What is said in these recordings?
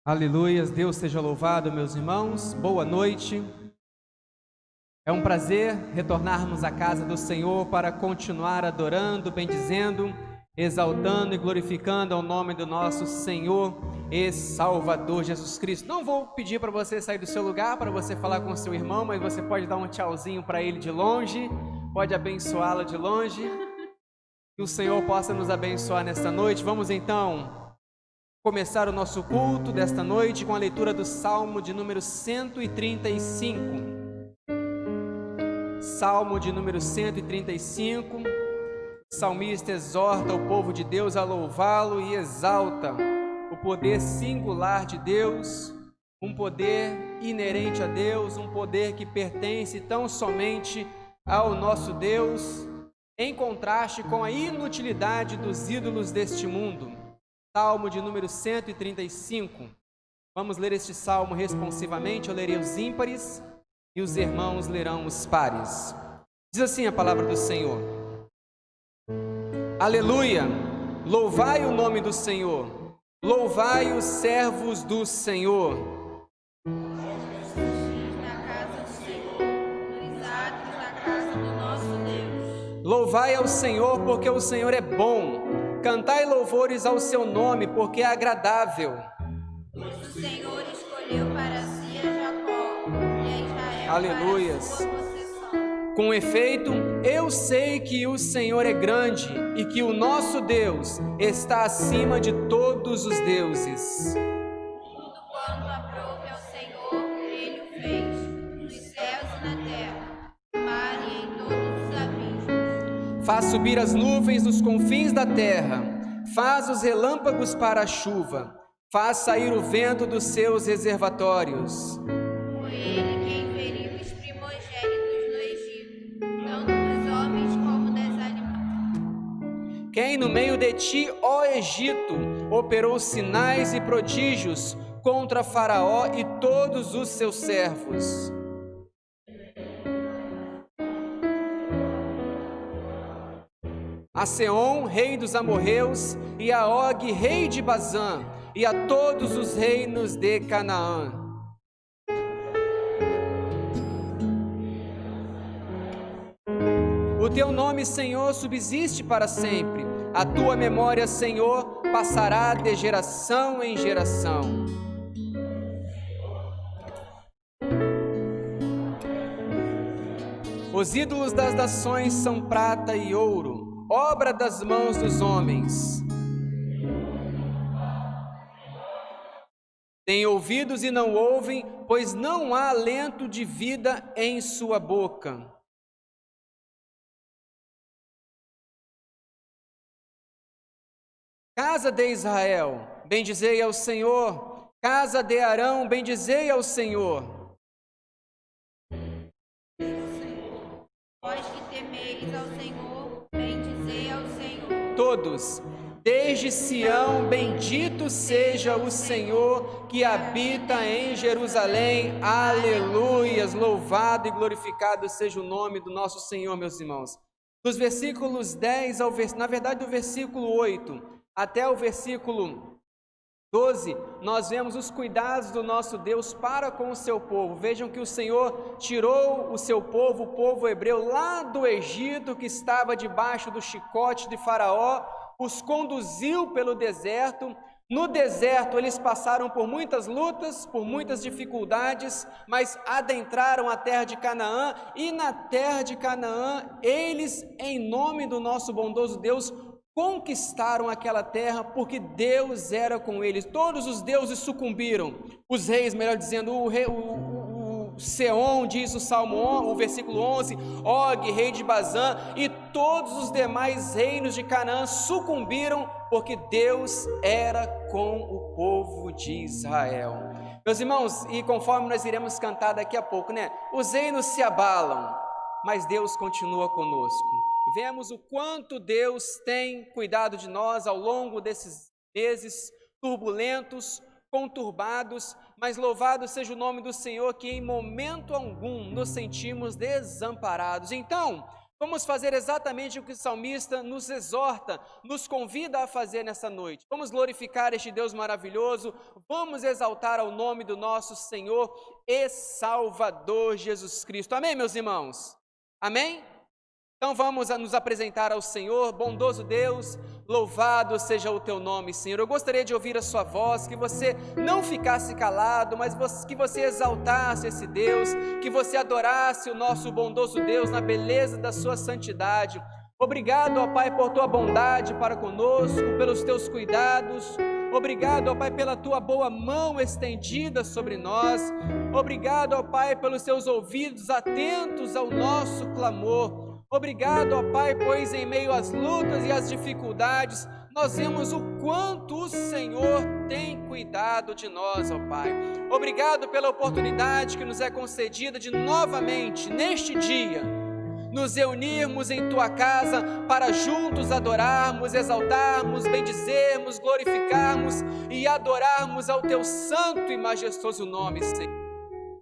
Aleluias, Deus seja louvado, meus irmãos, boa noite. É um prazer retornarmos à casa do Senhor para continuar adorando, bendizendo, exaltando e glorificando ao nome do nosso Senhor e Salvador Jesus Cristo. Não vou pedir para você sair do seu lugar, para você falar com o seu irmão, mas você pode dar um tchauzinho para ele de longe, pode abençoá-lo de longe. Que o Senhor possa nos abençoar nesta noite. Vamos então começar o nosso culto desta noite com a leitura do Salmo de número 135. Salmo de número 135. O salmista exorta o povo de Deus a louvá-lo e exalta o poder singular de Deus, um poder inerente a Deus, um poder que pertence tão somente ao nosso Deus, em contraste com a inutilidade dos ídolos deste mundo. Salmo de número 135. Vamos ler este salmo responsivamente. Eu lerei os ímpares e os irmãos lerão os pares. Diz assim a palavra do Senhor: Aleluia! Louvai o nome do Senhor, louvai os servos do Senhor. Louvai ao Senhor, porque o Senhor é bom. Cantai louvores ao seu nome, porque é agradável. Pois o Senhor escolheu para si a Jacó e a Israel. Aleluias. Para a sua possessão. Com efeito, eu sei que o Senhor é grande e que o nosso Deus está acima de todos os deuses. Tudo quanto aprouve ao Senhor, Ele o fez, nos céus e na terra, no mar e em todos os abismos. Faz subir as nuvens dos confins da terra, faz os relâmpagos para a chuva, faz sair o vento dos seus reservatórios. Foi Ele quem feriu os primogênitos no Egito, tanto dos homens como das animais. Quem no meio de ti, ó Egito, operou sinais e prodígios contra Faraó e todos os seus servos. A Seom, rei dos amorreus, e a Og, rei de Bazã, e a todos os reinos de Canaã. O teu nome, Senhor, subsiste para sempre. A tua memória, Senhor, passará de geração em geração. Os ídolos das nações são prata e ouro, obra das mãos dos homens. Têm ouvidos e não ouvem, pois não há alento de vida em sua boca. Casa de Israel, bendizei ao Senhor. Casa de Arão, bendizei ao Senhor. Vós que temeis ao Senhor, bendizei ao Senhor. Todos, desde Sião, bendito seja o Senhor que habita em Jerusalém. Aleluias, louvado e glorificado seja o nome do nosso Senhor, meus irmãos. Dos versículos 10 ao do versículo 8 até o versículo 12, nós vemos os cuidados do nosso Deus para com o seu povo. Vejam que o Senhor tirou o seu povo, o povo hebreu, lá do Egito, que estava debaixo do chicote de Faraó, os conduziu pelo deserto. No deserto eles passaram por muitas lutas, por muitas dificuldades, mas adentraram a terra de Canaã, e na terra de Canaã, eles, em nome do nosso bondoso Deus, conquistaram aquela terra, porque Deus era com eles. Todos os deuses sucumbiram, os reis, melhor dizendo, o Seom, diz o Salmo 11, o versículo 11, Og, rei de Bazã, e todos os demais reinos de Canaã sucumbiram, porque Deus era com o povo de Israel. Meus irmãos, e conforme nós iremos cantar daqui a pouco, os reinos se abalam, mas Deus continua conosco. Vemos o quanto Deus tem cuidado de nós ao longo desses meses turbulentos, conturbados, mas louvado seja o nome do Senhor, que em momento algum nos sentimos desamparados. Então, Vamos fazer exatamente o que o salmista nos exorta, nos convida a fazer nessa noite. Vamos glorificar este Deus maravilhoso, vamos exaltar ao nome do nosso Senhor e Salvador Jesus Cristo. Amém, meus irmãos? Amém? Então vamos nos apresentar ao Senhor, bondoso Deus, louvado seja o teu nome, Senhor. Eu gostaria de ouvir a sua voz, que você não ficasse calado, mas que você exaltasse esse Deus, que você adorasse o nosso bondoso Deus na beleza da sua santidade. Obrigado, ó Pai, por tua bondade para conosco, pelos teus cuidados. Obrigado, ó Pai, pela tua boa mão estendida sobre nós. Obrigado, ó Pai, pelos teus ouvidos atentos ao nosso clamor. Obrigado, ó Pai, pois em meio às lutas e às dificuldades, nós vemos o quanto o Senhor tem cuidado de nós, ó Pai. Obrigado pela oportunidade que nos é concedida de novamente, neste dia, nos reunirmos em Tua casa para juntos adorarmos, exaltarmos, bendizermos, glorificarmos e adorarmos ao Teu santo e majestoso nome, Senhor.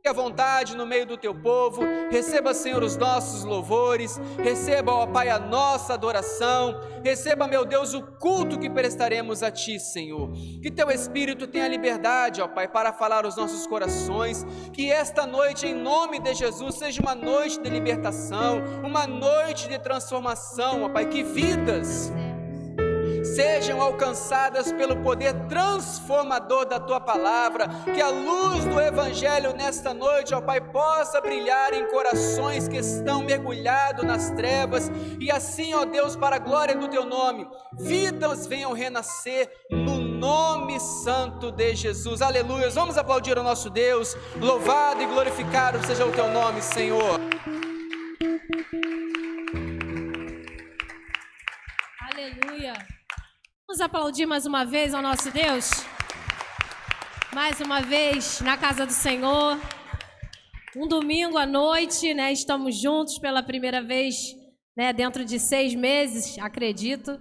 Fique à vontade no meio do Teu povo, receba, Senhor, os nossos louvores, receba, ó Pai, a nossa adoração, receba, meu Deus, o culto que prestaremos a Ti, Senhor. Que Teu Espírito tenha liberdade, ó Pai, para falar aos nossos corações, que esta noite, em nome de Jesus, seja uma noite de libertação, uma noite de transformação, ó Pai, que vidas sejam alcançadas pelo poder transformador da Tua palavra, que a luz do Evangelho nesta noite, ó Pai, possa brilhar em corações que estão mergulhados nas trevas, e assim, ó Deus, para a glória do Teu nome, vidas venham renascer no nome santo de Jesus. Aleluia. Vamos aplaudir o nosso Deus. Louvado e glorificado seja o Teu nome, Senhor. Aleluia. Vamos aplaudir mais uma vez ao nosso Deus? Mais uma vez na casa do Senhor. Um domingo à noite, né? Estamos juntos pela primeira vez, né? Dentro de 6 meses, acredito.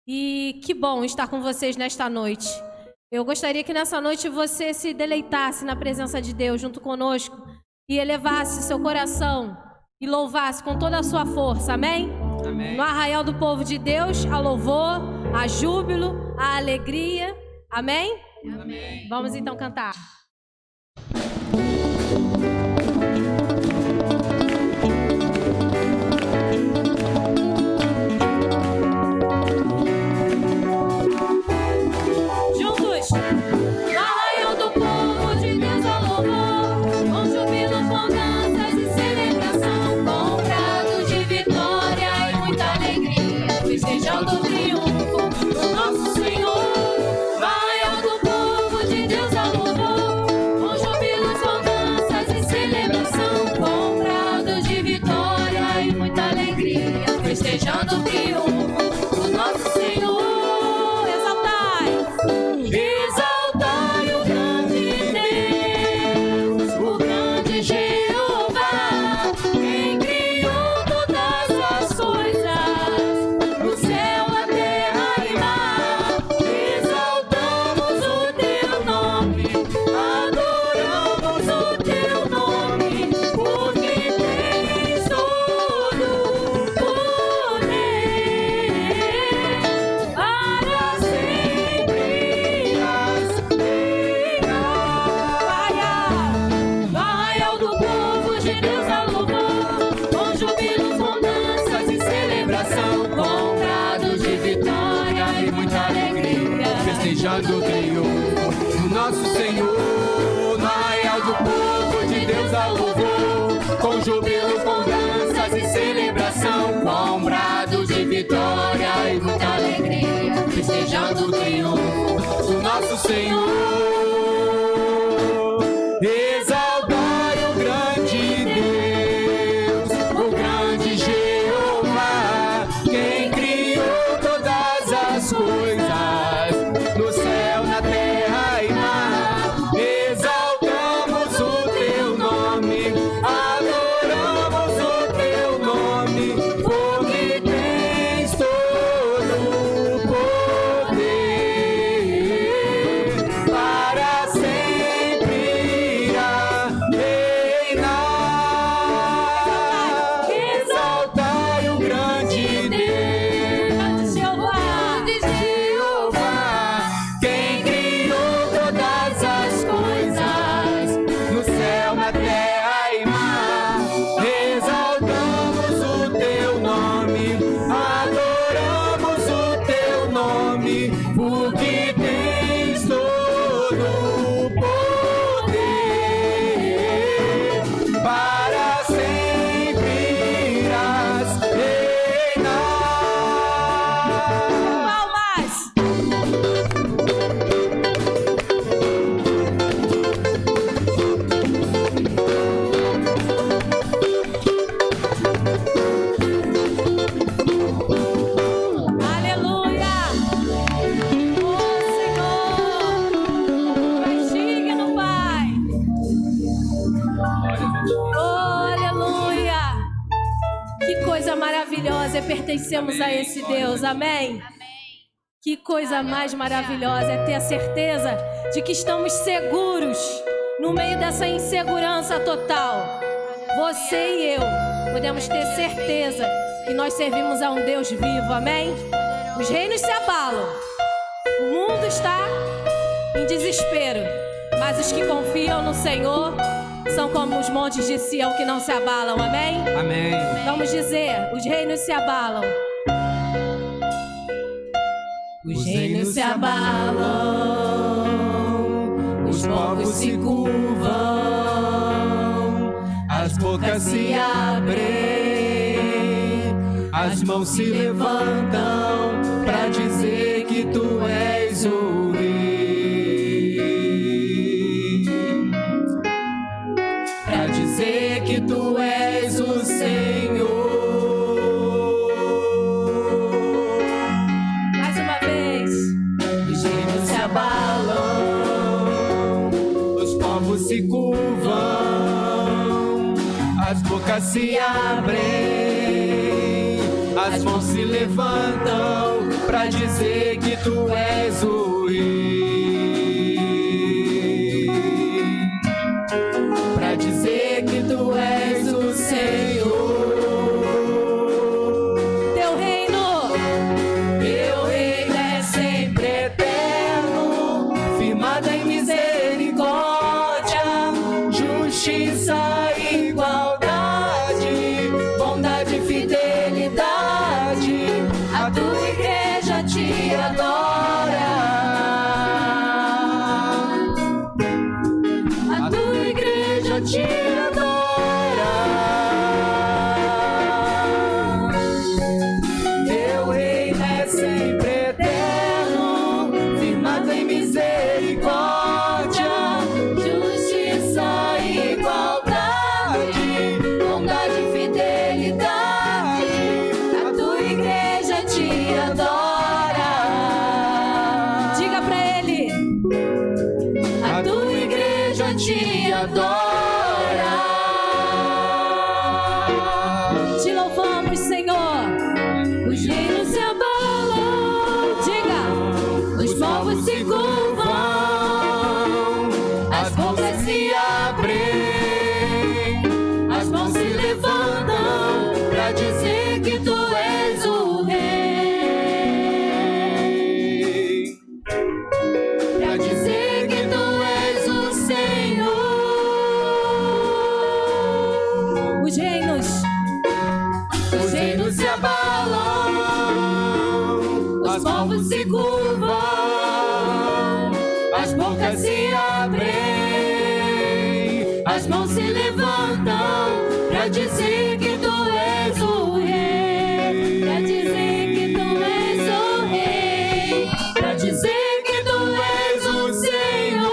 E que bom estar com vocês nesta noite. Eu gostaria que nessa noite você se deleitasse na presença de Deus junto conosco e elevasse seu coração e louvasse com toda a sua força, amém? Amém. No arraial do povo de Deus, a louvor, a júbilo, a alegria, amém? Amém. Vamos então cantar. Juntos! No arraial do povo de Deus, a louvor, com júbilo, com danças e celebração, com prados de vitória e muita alegria, festejando o triunfo do nosso Senhor. No arraial do povo de Deus, a louvor, com júbilo, com danças e celebração, com prados de vitória e muita alegria, festejando o triunfo do nosso Senhor. Exaltai o grande Deus, o grande Jeová, quem criou todas as coisas, no céu, a terra e mar. Exaltamos o teu nome, adoramos o teu nome, porque tens todo o poder para sempre. Arraial do povo de Deus, a louvor, com júbilo, com danças e celebração, com prados de vitória e muita alegria, Festejando o triunfo do nosso Senhor. No arraial do povo de Deus, a louvor, com júbilo, com danças e celebração, com brados de vitória e muita alegria, festejando o triunfo do nosso Senhor. Exaltai o grande Deus, o grande Jeová, quem criou todas as coisas, no céu, na terra e mar. Exaltamos o teu nome, adoramos o teu nome, porque tens todo o poder para coisa maravilhosa é pertencermos a esse Deus, amém? Que coisa mais maravilhosa é ter a certeza de que estamos seguros no meio dessa insegurança total. Você e eu podemos ter certeza que nós servimos a um Deus vivo, amém? Os reinos se abalam, o mundo está em desespero, mas os que confiam no Senhor são como os montes de Sião que não se abalam, amém? Amém. Vamos dizer, os reinos se abalam. Os reinos se abalam, os povos se curvam, as bocas se abrem, as mãos se levantam para dizer que tu és o Rei, para dizer que tu és o Senhor. Mais uma vez, os reinos se abalam, os povos se curvam, as bocas se abrem, as mãos se levantam para dizer que tu és o Rei, para dizer que tu és o Senhor. Teu reino é sempre eterno, firmado em misericórdia, justiça e igualdade, bondade e fidelidade. A tua igreja te adora, a tua igreja te adora. Teu reino é sempre eterno, firmado em misericórdia, justiça e igualdade, bondade e fidelidade. A tua igreja te adora. Diga pra ele: a tua igreja te adora. Te louvamos, Senhor. Os reinos se abalam. Diga: os povos se curvam, as bocas se abrem, as mãos se levantam para dizer que tu és o Rei, para dizer que tu és o Senhor. Os reinos se abalam, os povos se curvam, as bocas se abrem, as mãos se levantam para dizer que tu és o Rei, para dizer que tu és o Rei, para dizer que tu és o Senhor,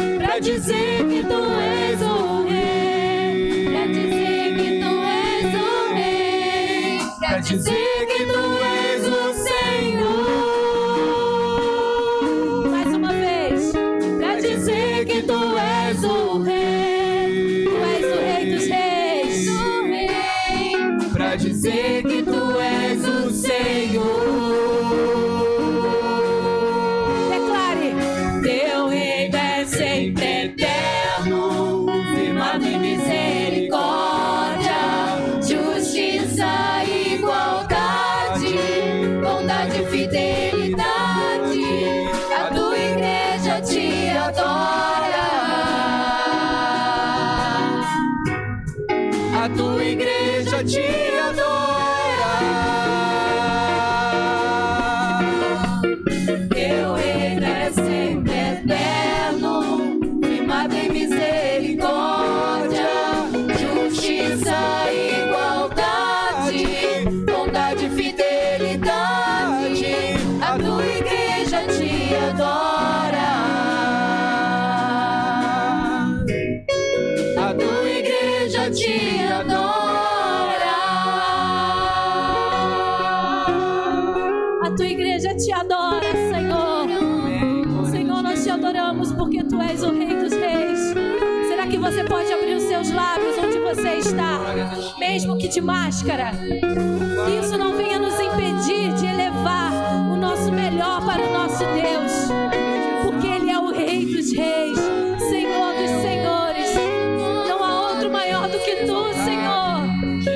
para dizer que tu és o Rei, para dizer que tu és o Rei, para dizer que tu és o Senhor. Mais uma vez, para dizer que tu és o Rei, tu és o Rei dos Reis, para dizer que tu és o Senhor. Declare: teu reino é sempre eterno, firmado em misericórdia, justiça e igualdade, bondade e fidelidade. A tua igreja te adora, a tua igreja te adora. Teu reino é sempre eterno, firmado em misericórdia, justiça e igualdade, bondade e fidelidade. A tua igreja te adora, a tua igreja te adora. A tua igreja te adora, Senhor. Senhor, nós te adoramos porque tu és o Rei dos Reis. Será que você pode abrir os seus lábios onde você está, mesmo que de máscara. Que isso não venha nos impedir de elevar o nosso melhor para o nosso Deus, porque Ele é o Rei dos Reis, Senhor dos Senhores. Não há outro maior do que Tu, Senhor.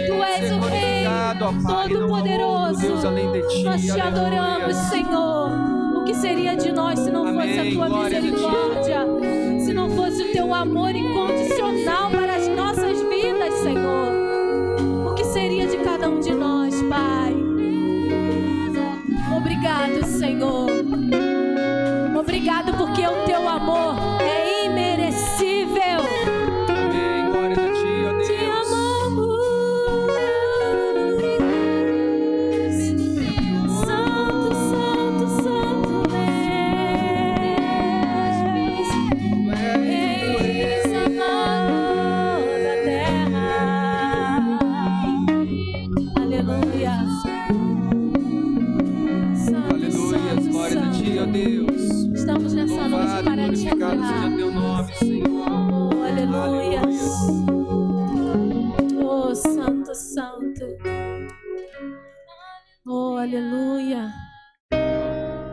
Tu és o Rei Todo-Poderoso. Nós Te adoramos, Senhor. O que seria de nós se não fosse a Tua misericórdia? Se não fosse o Teu amor incondicional para as nossas vidas, Senhor? O que seria de cada um de nós, Pai? Obrigado, Senhor. Obrigado porque o Teu amor é imerecível. Amém. Glórias a Ti, ó Deus. Te amamos. Santo, Santo, Santo és amado da terra. Aleluia. Santo, Aleluia. Santo, Glórias a Ti, ó Santo. Deus. Estamos nessa noite Louvado, para Te glorificado seja adorar. Teu nome, Senhor. Oh, aleluia. Aleluia. Oh, Santo, Santo. Oh, aleluia.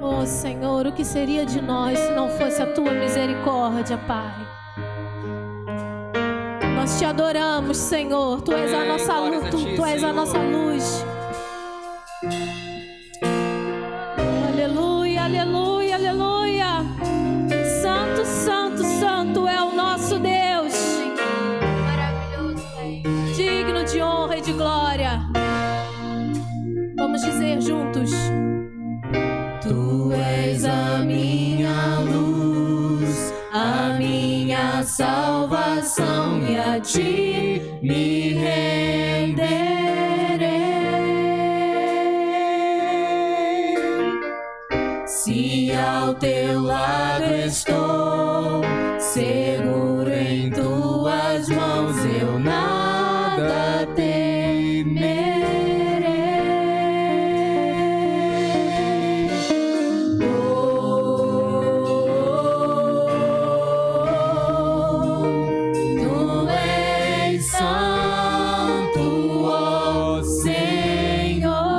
Oh, Senhor, o que seria de nós se não fosse a Tua misericórdia, Pai? Nós Te adoramos, Senhor. Tu és a Amém. nossa Glórias luz. a Ti, Tu és a Senhor. nossa luz. Oh, aleluia, aleluia, aleluia. Santo, Santo, Santo é o nosso Deus, Maravilhoso, Rei. digno de honra e de glória. Vamos dizer juntos: Tu és a minha luz, a minha salvação, e a Ti me renderei. Se ao Teu lado estou, seguro em Tuas mãos, eu nada temerei. Tu és santo, ó Senhor.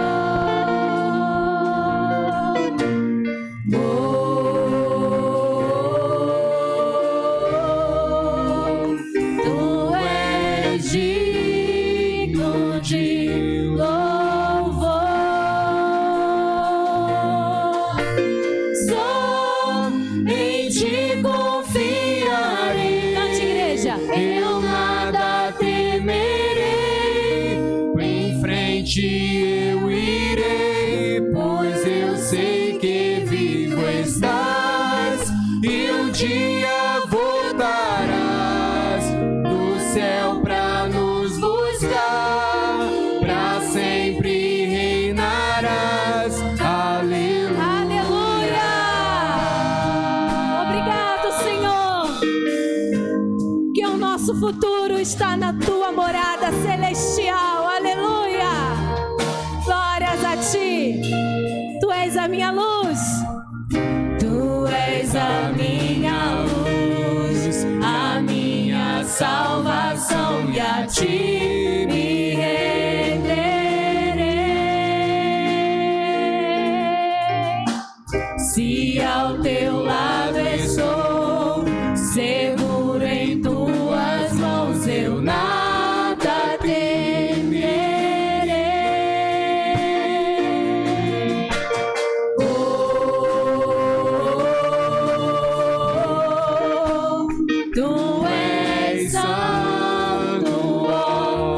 Tu és digno de louvor. Só em Ti confiarei. Cante, igreja. Eu nada temerei. Em frente eu irei, pois eu sei que vivo estás e um dia voltarás do céu pra nos buscar, pra sempre reinarás. Aleluia. Aleluia! Obrigado, Senhor, que o nosso futuro está na Tua morada celestial. Aleluia! Glórias a Ti. Tu és a minha luz. Tu és a minha luz, a minha salvação, e a Ti me renderei. Se ao Teu lado estou, seguro em Tuas mãos, eu nada temerei. Oh, Tu és santo, ó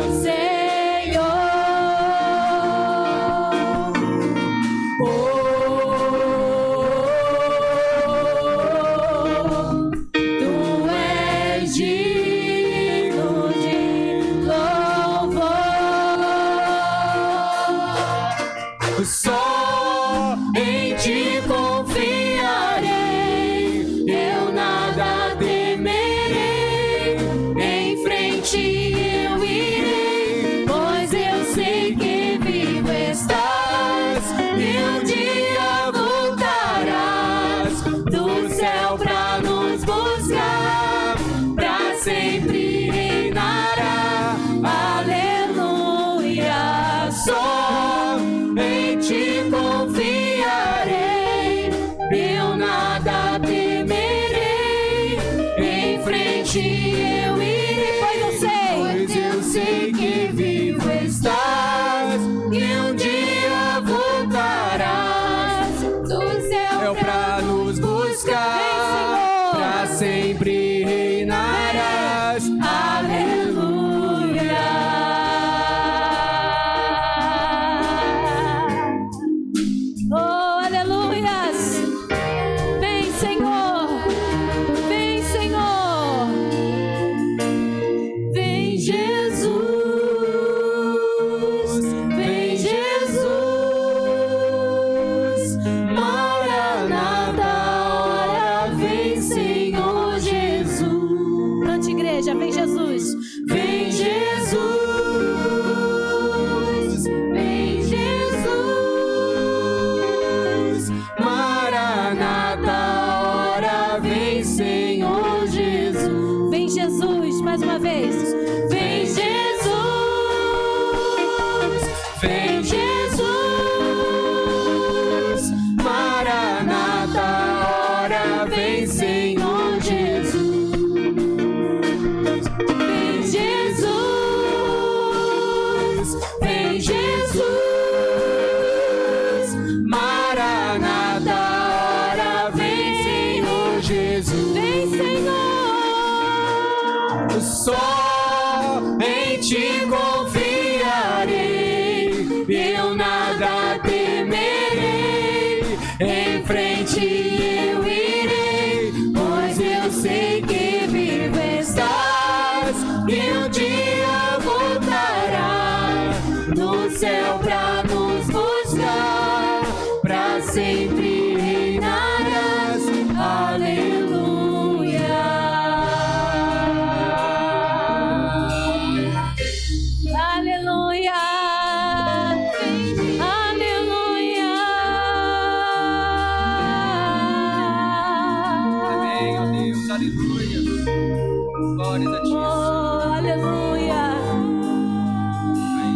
vez. Vem Jesus, Vem Jesus, Maranata, ora vem Senhor Jesus. vem Jesus, Vem Jesus, Maranata, ora vem Senhor Jesus. vem Senhor. Só em ti confiarei, eu nada temerei, em frente eu irei, pois eu sei que vive estás, e um dia voltará no céu pra nos buscar, pra sempre reinarás, aleluia. Aleluia, aleluia. Amém, ó Deus, aleluia. Glórias a ti. Oh, aleluia.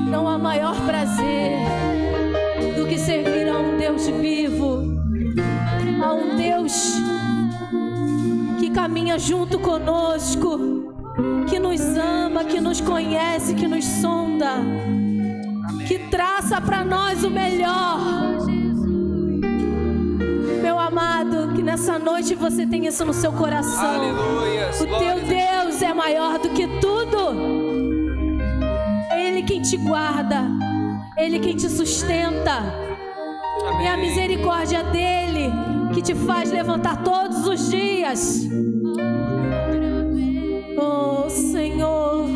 Não há maior prazer do que servir a um Deus vivo, a um Deus que caminha junto conosco, que nos ama, que nos conhece, que nos sonda, que traça para nós o melhor. Meu amado, que nessa noite você tenha isso no seu coração. Aleluia. O teu Deus é maior do que tudo. É Ele quem te guarda, Ele quem te sustenta. É a misericórdia dele que te faz levantar todos os dias. Oh, Senhor,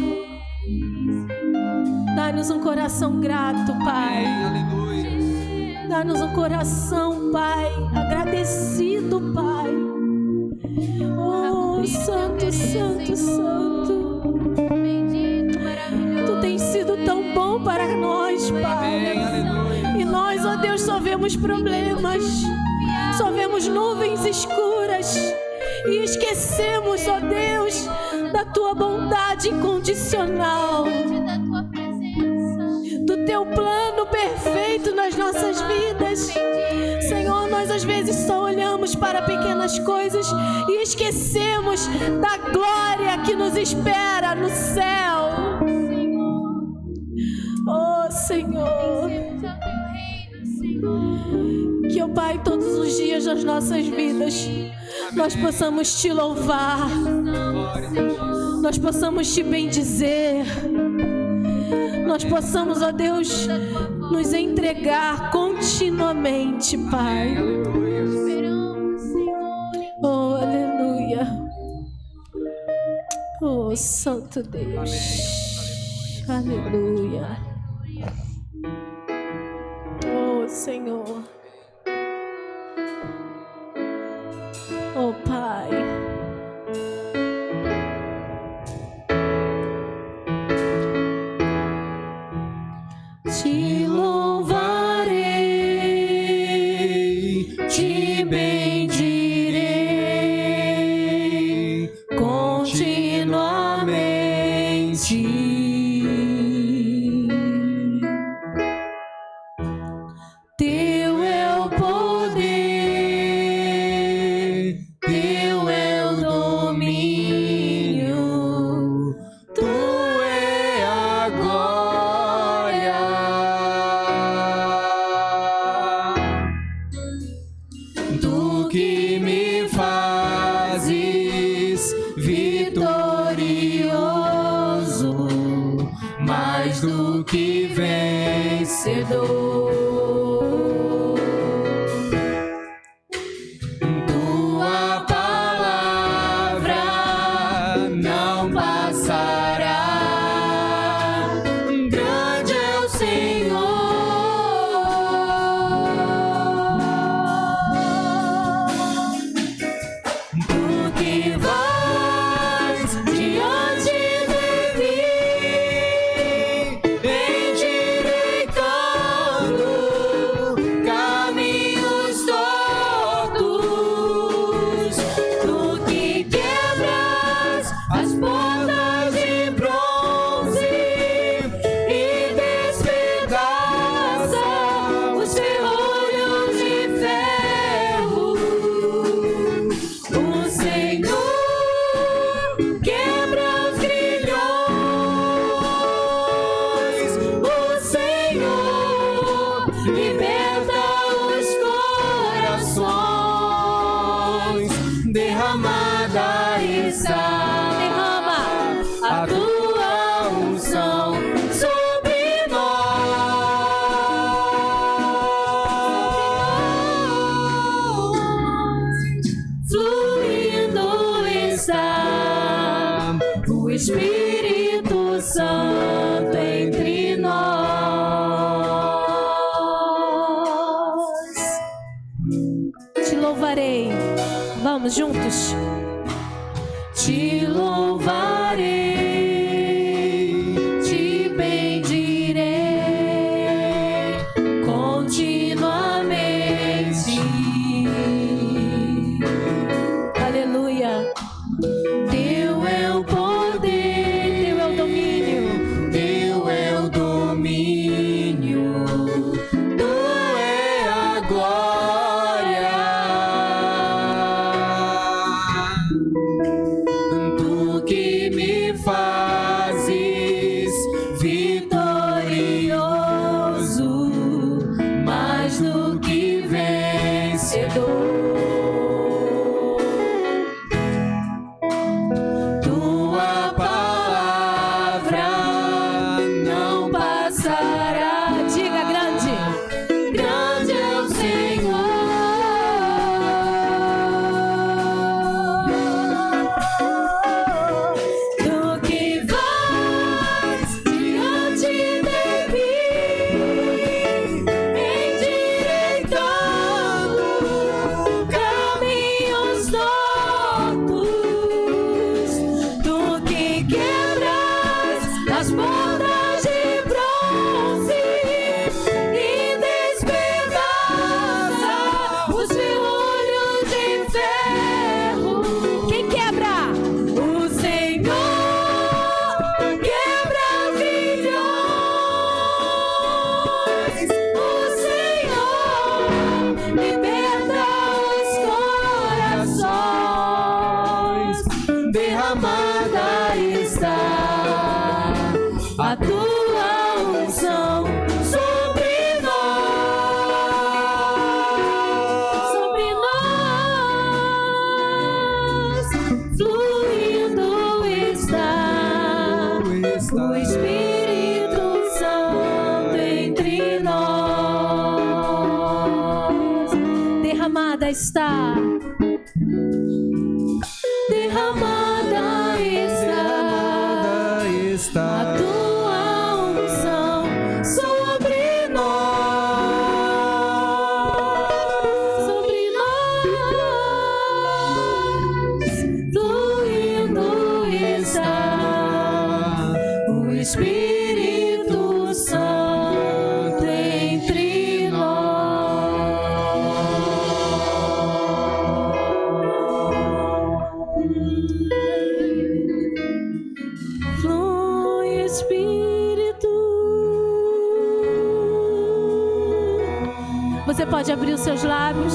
dá-nos um coração grato, Pai. Amém, aleluia. Dá-nos um coração, Pai, agradecido, Pai. Oh, Santo, Santo, Santo. Bendito, maravilhoso. Tu tens sido tão bom para nós, Amém, Pai. aleluia. E nós, ó Deus, só vemos problemas, só vemos nuvens escuras e esquecemos, ó Deus, da Tua bondade incondicional, Da tua presença. do Teu plano perfeito nas nossas vidas. Senhor, nós às vezes só olhamos para pequenas coisas e esquecemos da glória que nos espera no céu. Oh, Senhor, Bendito é o teu reino, Senhor. que, ó Pai, todos os dias das nossas vidas nós possamos Te louvar, nós possamos Te bendizer, nós possamos, ó Deus, nos entregar continuamente, Pai. Esperamos, Senhor. Oh, aleluia. Oh, Santo Deus. Aleluia. Oh, Senhor. Oh, Pai. Te louvarei, te bendirei continuamente. Teu é o poder, Teu é o domínio, Tu é a glória. Tu que me fazes vitorioso, mais do que vencedor. Tua palavra não passará. Grande é o Senhor. Tu que vais diante de mim, endireitando Santo entre nós. Te louvarei. Vamos juntos. Te louvarei, te bendirei continuamente. Aleluia. Teu é o poder, teu é o domínio, teu é o domínio, tua é a glória. Tu que me fazes vitorioso, mais do que vencedor. Tua palavra não passará. Diga grande, grande é o Senhor. Tu que vais diante de mim, endireitando caminhos tortos. Tu que quebras as bordas de bronze e despedaça os ferrolhos de ferro. Quem quebra? O Senhor quebra grilhões. O Senhor liberta os corações. Derramada está a tua unção sobre nós, fluindo está o Espírito Santo entre nós. Derramada está. Derramada está a tua unção sobre nós, fluindo está o Espírito Santo entre nós. Flui Espírito. Você pode abrir os seus lábios.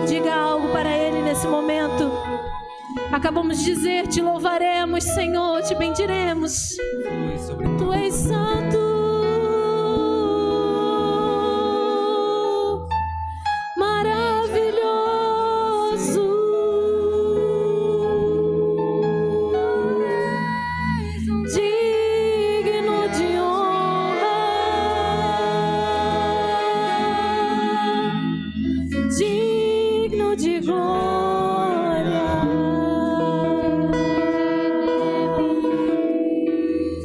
Diga algo para Ele nesse momento. Acabamos de dizer: te louvaremos, Senhor, te bendiremos. Tu és santo, maravilhoso. Digno de honra, digno de glória.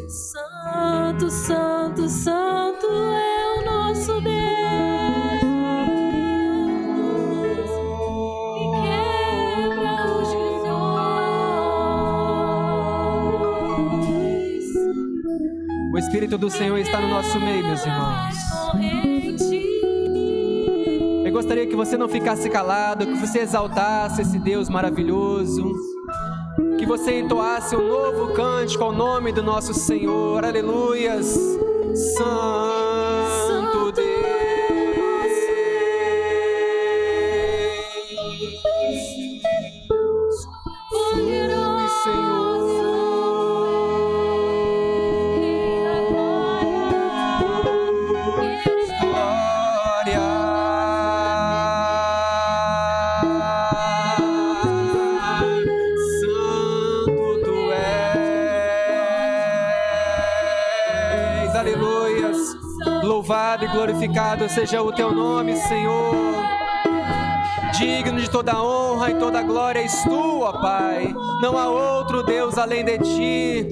Santo, santo, santo é o nosso Deus, que quebra os grilhões. O Espírito do Senhor está no nosso meio, meus irmãos. Eu gostaria que você não ficasse calado, que você exaltasse esse Deus maravilhoso, que você entoasse um novo cântico ao nome do nosso Senhor. Aleluias. Santo Deus, flui, Senhor. Aleluias. Louvado e glorificado seja o teu nome, Senhor. Digno de toda honra e toda glória és tu, ó Pai. Não há outro Deus além de ti.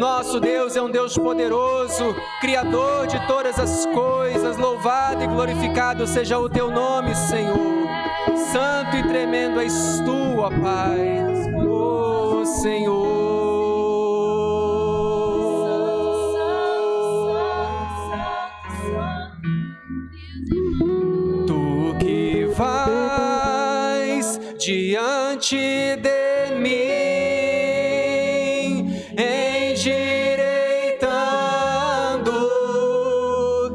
Nosso Deus é um Deus poderoso, Criador de todas as coisas. Louvado e glorificado seja o teu nome, Senhor. Santo e tremendo és tu, ó Pai, ó Senhor. Tu que vais diante de mim, endireitando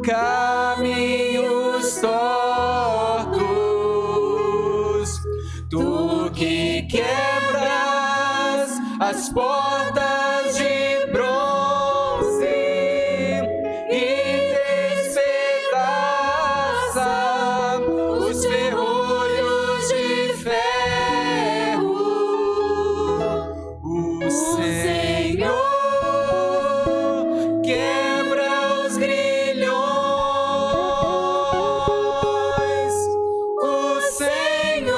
caminhos tortos, tu que quebras as portas de bronze e despedaça os ferrolhos de ferro. O Senhor quebra os grilhões, o Senhor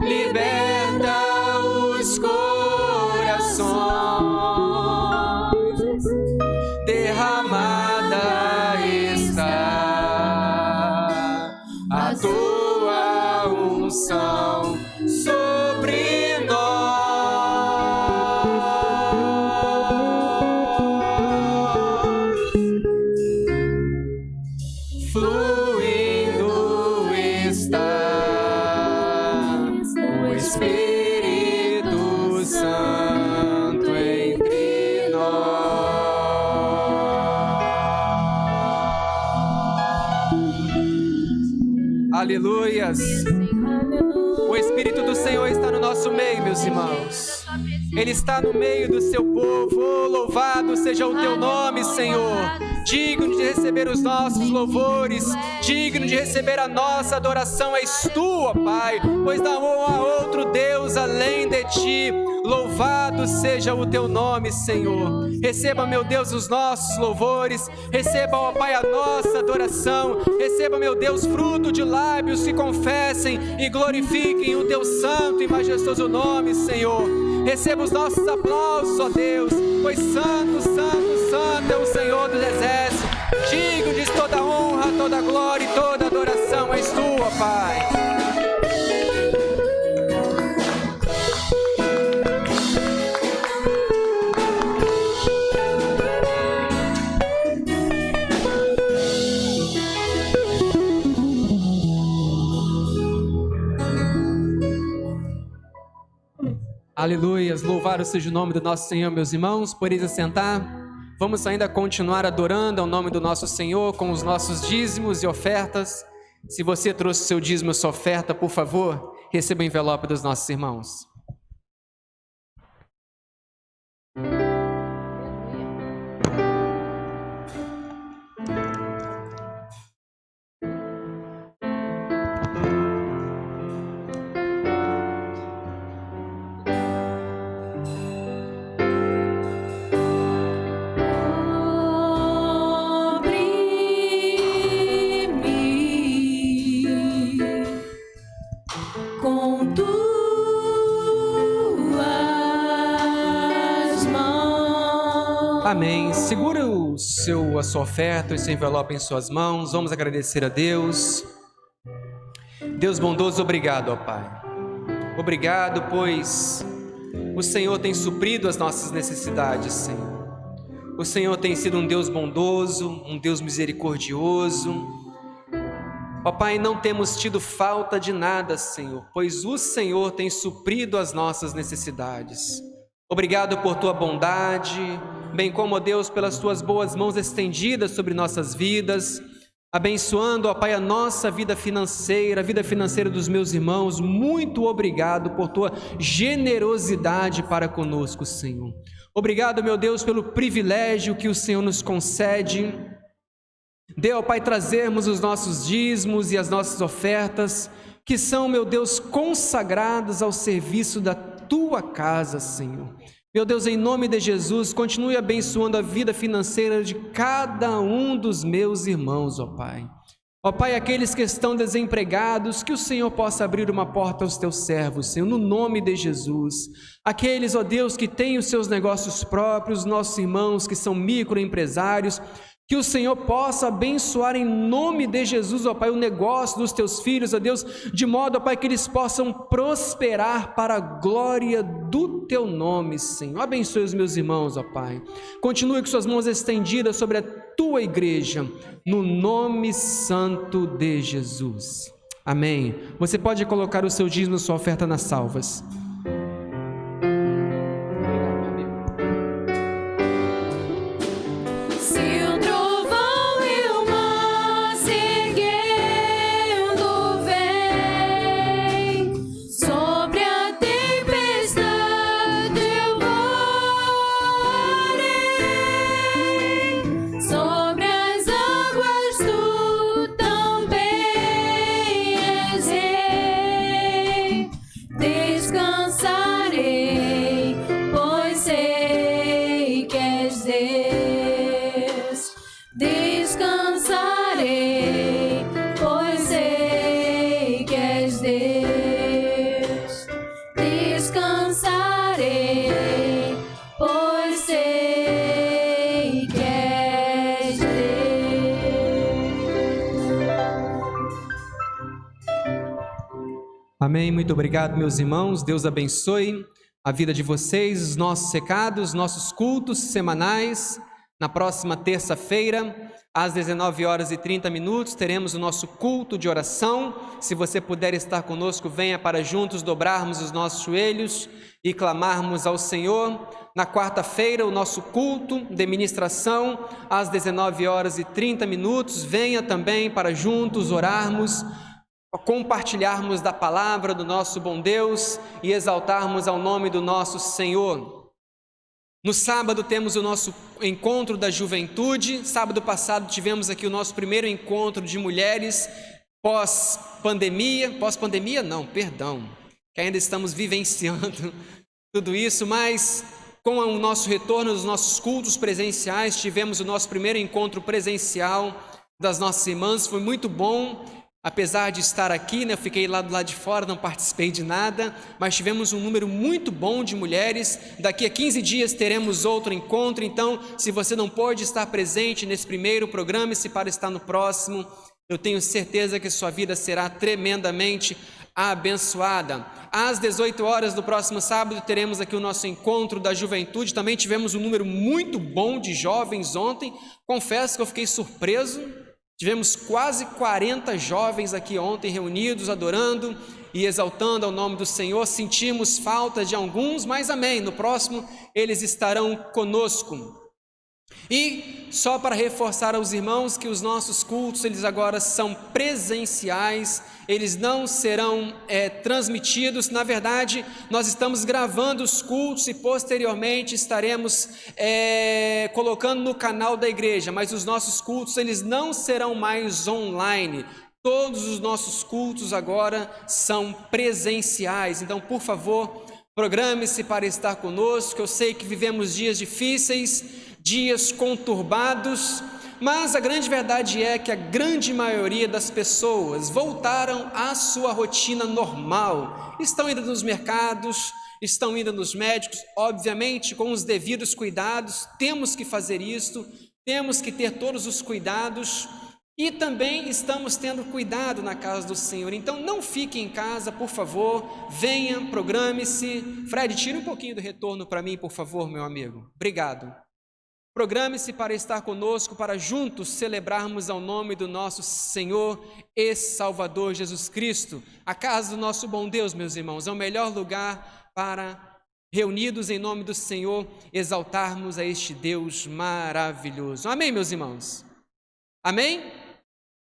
liberta os corações. Derramada está a tua unção sobre nós, fluindo está o Espírito Santo entre nós. Aleluias! O Espírito do Senhor está no nosso meio, meus irmãos. Ele está no meio do seu povo. Oh, louvado seja o teu nome, Senhor. Digno de receber os nossos louvores, digno de receber a nossa adoração és tu, ó Pai, pois não há outro Deus além de ti. Louvado seja o teu nome, Senhor. Receba, meu Deus, os nossos louvores. Receba, ó Pai, a nossa adoração. Receba, meu Deus, fruto de lábios que confessem e glorifiquem o teu santo e majestoso nome, Senhor. Receba os nossos aplausos, ó Deus, pois santo, santo, santo é o Senhor dos exércitos. Digno de toda honra, toda glória e toda adoração és tu, ó Pai. Aleluias, louvado seja o nome do nosso Senhor, meus irmãos. Podeis assentar. Vamos ainda continuar adorando ao nome do nosso Senhor com os nossos dízimos e ofertas. Se você trouxe seu dízimo e sua oferta, por favor, receba o envelope dos nossos irmãos. Amém. Segura a sua oferta e seu envelope em suas mãos. Vamos agradecer a Deus. Deus bondoso, obrigado, ó Pai. Obrigado, pois o Senhor tem suprido as nossas necessidades, Senhor. O Senhor tem sido um Deus bondoso, um Deus misericordioso. Ó Pai, não temos tido falta de nada, Senhor, pois o Senhor tem suprido as nossas necessidades. Obrigado por tua bondade, bem como, ó Deus, pelas tuas boas mãos estendidas sobre nossas vidas, abençoando, ó Pai, a nossa vida financeira, a vida financeira dos meus irmãos. Muito obrigado por tua generosidade para conosco, Senhor. Obrigado, meu Deus, pelo privilégio que o Senhor nos concede. Dê, ó Pai, trazermos os nossos dízimos e as nossas ofertas, que são, meu Deus, consagrados ao serviço da tua casa, Senhor. Meu Deus, em nome de Jesus, continue abençoando a vida financeira de cada um dos meus irmãos, ó Pai. Ó Pai, aqueles que estão desempregados, que o Senhor possa abrir uma porta aos teus servos, Senhor, no nome de Jesus. Aqueles, ó Deus, que têm os seus negócios próprios, nossos irmãos que são microempresários, que o Senhor possa abençoar em nome de Jesus, ó Pai, o negócio dos teus filhos, ó Deus, de modo, ó Pai, que eles possam prosperar para a glória do teu nome, Senhor. Abençoe os meus irmãos, ó Pai. Continue com suas mãos estendidas sobre a tua igreja, no nome santo de Jesus. Amém. Você pode colocar o seu dízimo, sua oferta nas salvas. Amém, muito obrigado, meus irmãos. Deus abençoe a vida de vocês, os nossos recados, nossos cultos semanais. Na próxima terça-feira, às 19h30, teremos o nosso culto de oração. Se você puder estar conosco, venha para juntos dobrarmos os nossos joelhos e clamarmos ao Senhor. Na quarta-feira, o nosso culto de ministração, às 19h30, venha também para juntos orarmos, compartilharmos da palavra do nosso bom Deus e exaltarmos ao nome do nosso Senhor. No sábado temos o nosso encontro da juventude. Sábado passado tivemos aqui o nosso primeiro encontro de mulheres pós-pandemia, que ainda estamos vivenciando tudo isso, mas com o nosso retorno dos nossos cultos presenciais, tivemos o nosso primeiro encontro presencial das nossas irmãs, foi muito bom. Apesar de estar aqui, eu fiquei lá do lado de fora, não participei de nada, mas tivemos um número muito bom de mulheres. Daqui a 15 dias teremos outro encontro, então se você não pôde estar presente nesse primeiro, programe-se para estar no próximo. Eu tenho certeza que sua vida será tremendamente abençoada. Às 18 horas do próximo sábado teremos aqui o nosso encontro da juventude. Também tivemos um número muito bom de jovens ontem. Confesso que eu fiquei surpreso. Tivemos quase 40 jovens aqui ontem reunidos, adorando e exaltando ao nome do Senhor. Sentimos falta de alguns, mas amém, no próximo eles estarão conosco. E só para reforçar aos irmãos que os nossos cultos, eles agora são presenciais, eles não serão transmitidos. Na verdade, nós estamos gravando os cultos e posteriormente estaremos colocando no canal da igreja, mas os nossos cultos, eles não serão mais online. Todos os nossos cultos agora são presenciais, então, por favor, programe-se para estar conosco. Eu sei que vivemos dias difíceis, dias conturbados, mas a grande verdade é que a grande maioria das pessoas voltaram à sua rotina normal, estão indo nos mercados, estão indo nos médicos, obviamente com os devidos cuidados. Temos que fazer isso, temos que ter todos os cuidados e também estamos tendo cuidado na casa do Senhor. Então não fique em casa, por favor, venha, programe-se. Fred, tira um pouquinho do retorno para mim, por favor, meu amigo. Obrigado. Programe-se para estar conosco, para juntos celebrarmos ao nome do nosso Senhor e Salvador Jesus Cristo. A casa do nosso bom Deus, meus irmãos, é o melhor lugar para, reunidos em nome do Senhor, exaltarmos a este Deus maravilhoso. Amém, meus irmãos? Amém?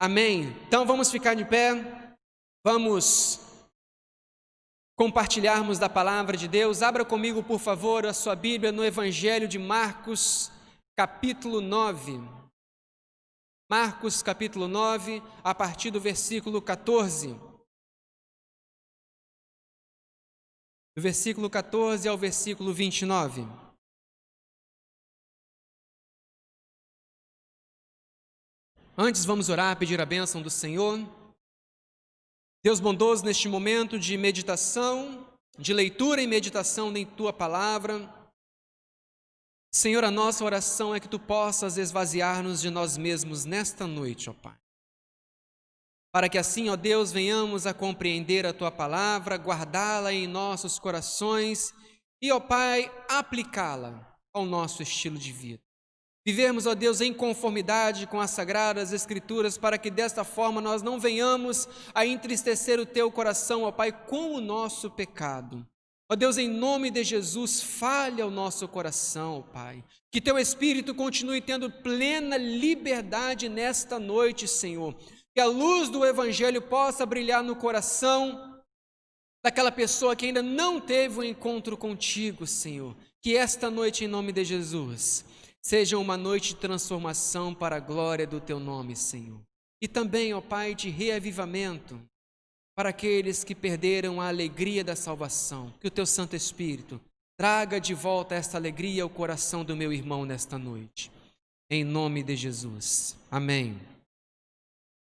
Amém. Então vamos ficar de pé, vamos compartilharmos da palavra de Deus. Abra comigo, por favor, a sua Bíblia no Evangelho de Marcos, capítulo 9. Marcos, capítulo 9, a partir do versículo 14. Do versículo 14 ao versículo 29. O Antes vamos orar, pedir a bênção do Senhor. Deus bondoso, neste momento de meditação, de leitura e meditação em Tua Palavra, Senhor, a nossa oração é que Tu possas esvaziar-nos de nós mesmos nesta noite, ó Pai. Para que assim, ó Deus, venhamos a compreender a Tua Palavra, guardá-la em nossos corações e, ó Pai, aplicá-la ao nosso estilo de vida. Vivermos, ó Deus, em conformidade com as Sagradas Escrituras, para que desta forma nós não venhamos a entristecer o Teu coração, ó Pai, com o nosso pecado. Ó Deus, em nome de Jesus, fale ao nosso coração, ó Pai. Que Teu Espírito continue tendo plena liberdade nesta noite, Senhor. Que a luz do Evangelho possa brilhar no coração daquela pessoa que ainda não teve um encontro contigo, Senhor. Que esta noite, em nome de Jesus, seja uma noite de transformação para a glória do Teu nome, Senhor. E também, ó Pai, de reavivamento para aqueles que perderam a alegria da salvação. Que o Teu Santo Espírito traga de volta esta alegria ao coração do meu irmão nesta noite. Em nome de Jesus. Amém.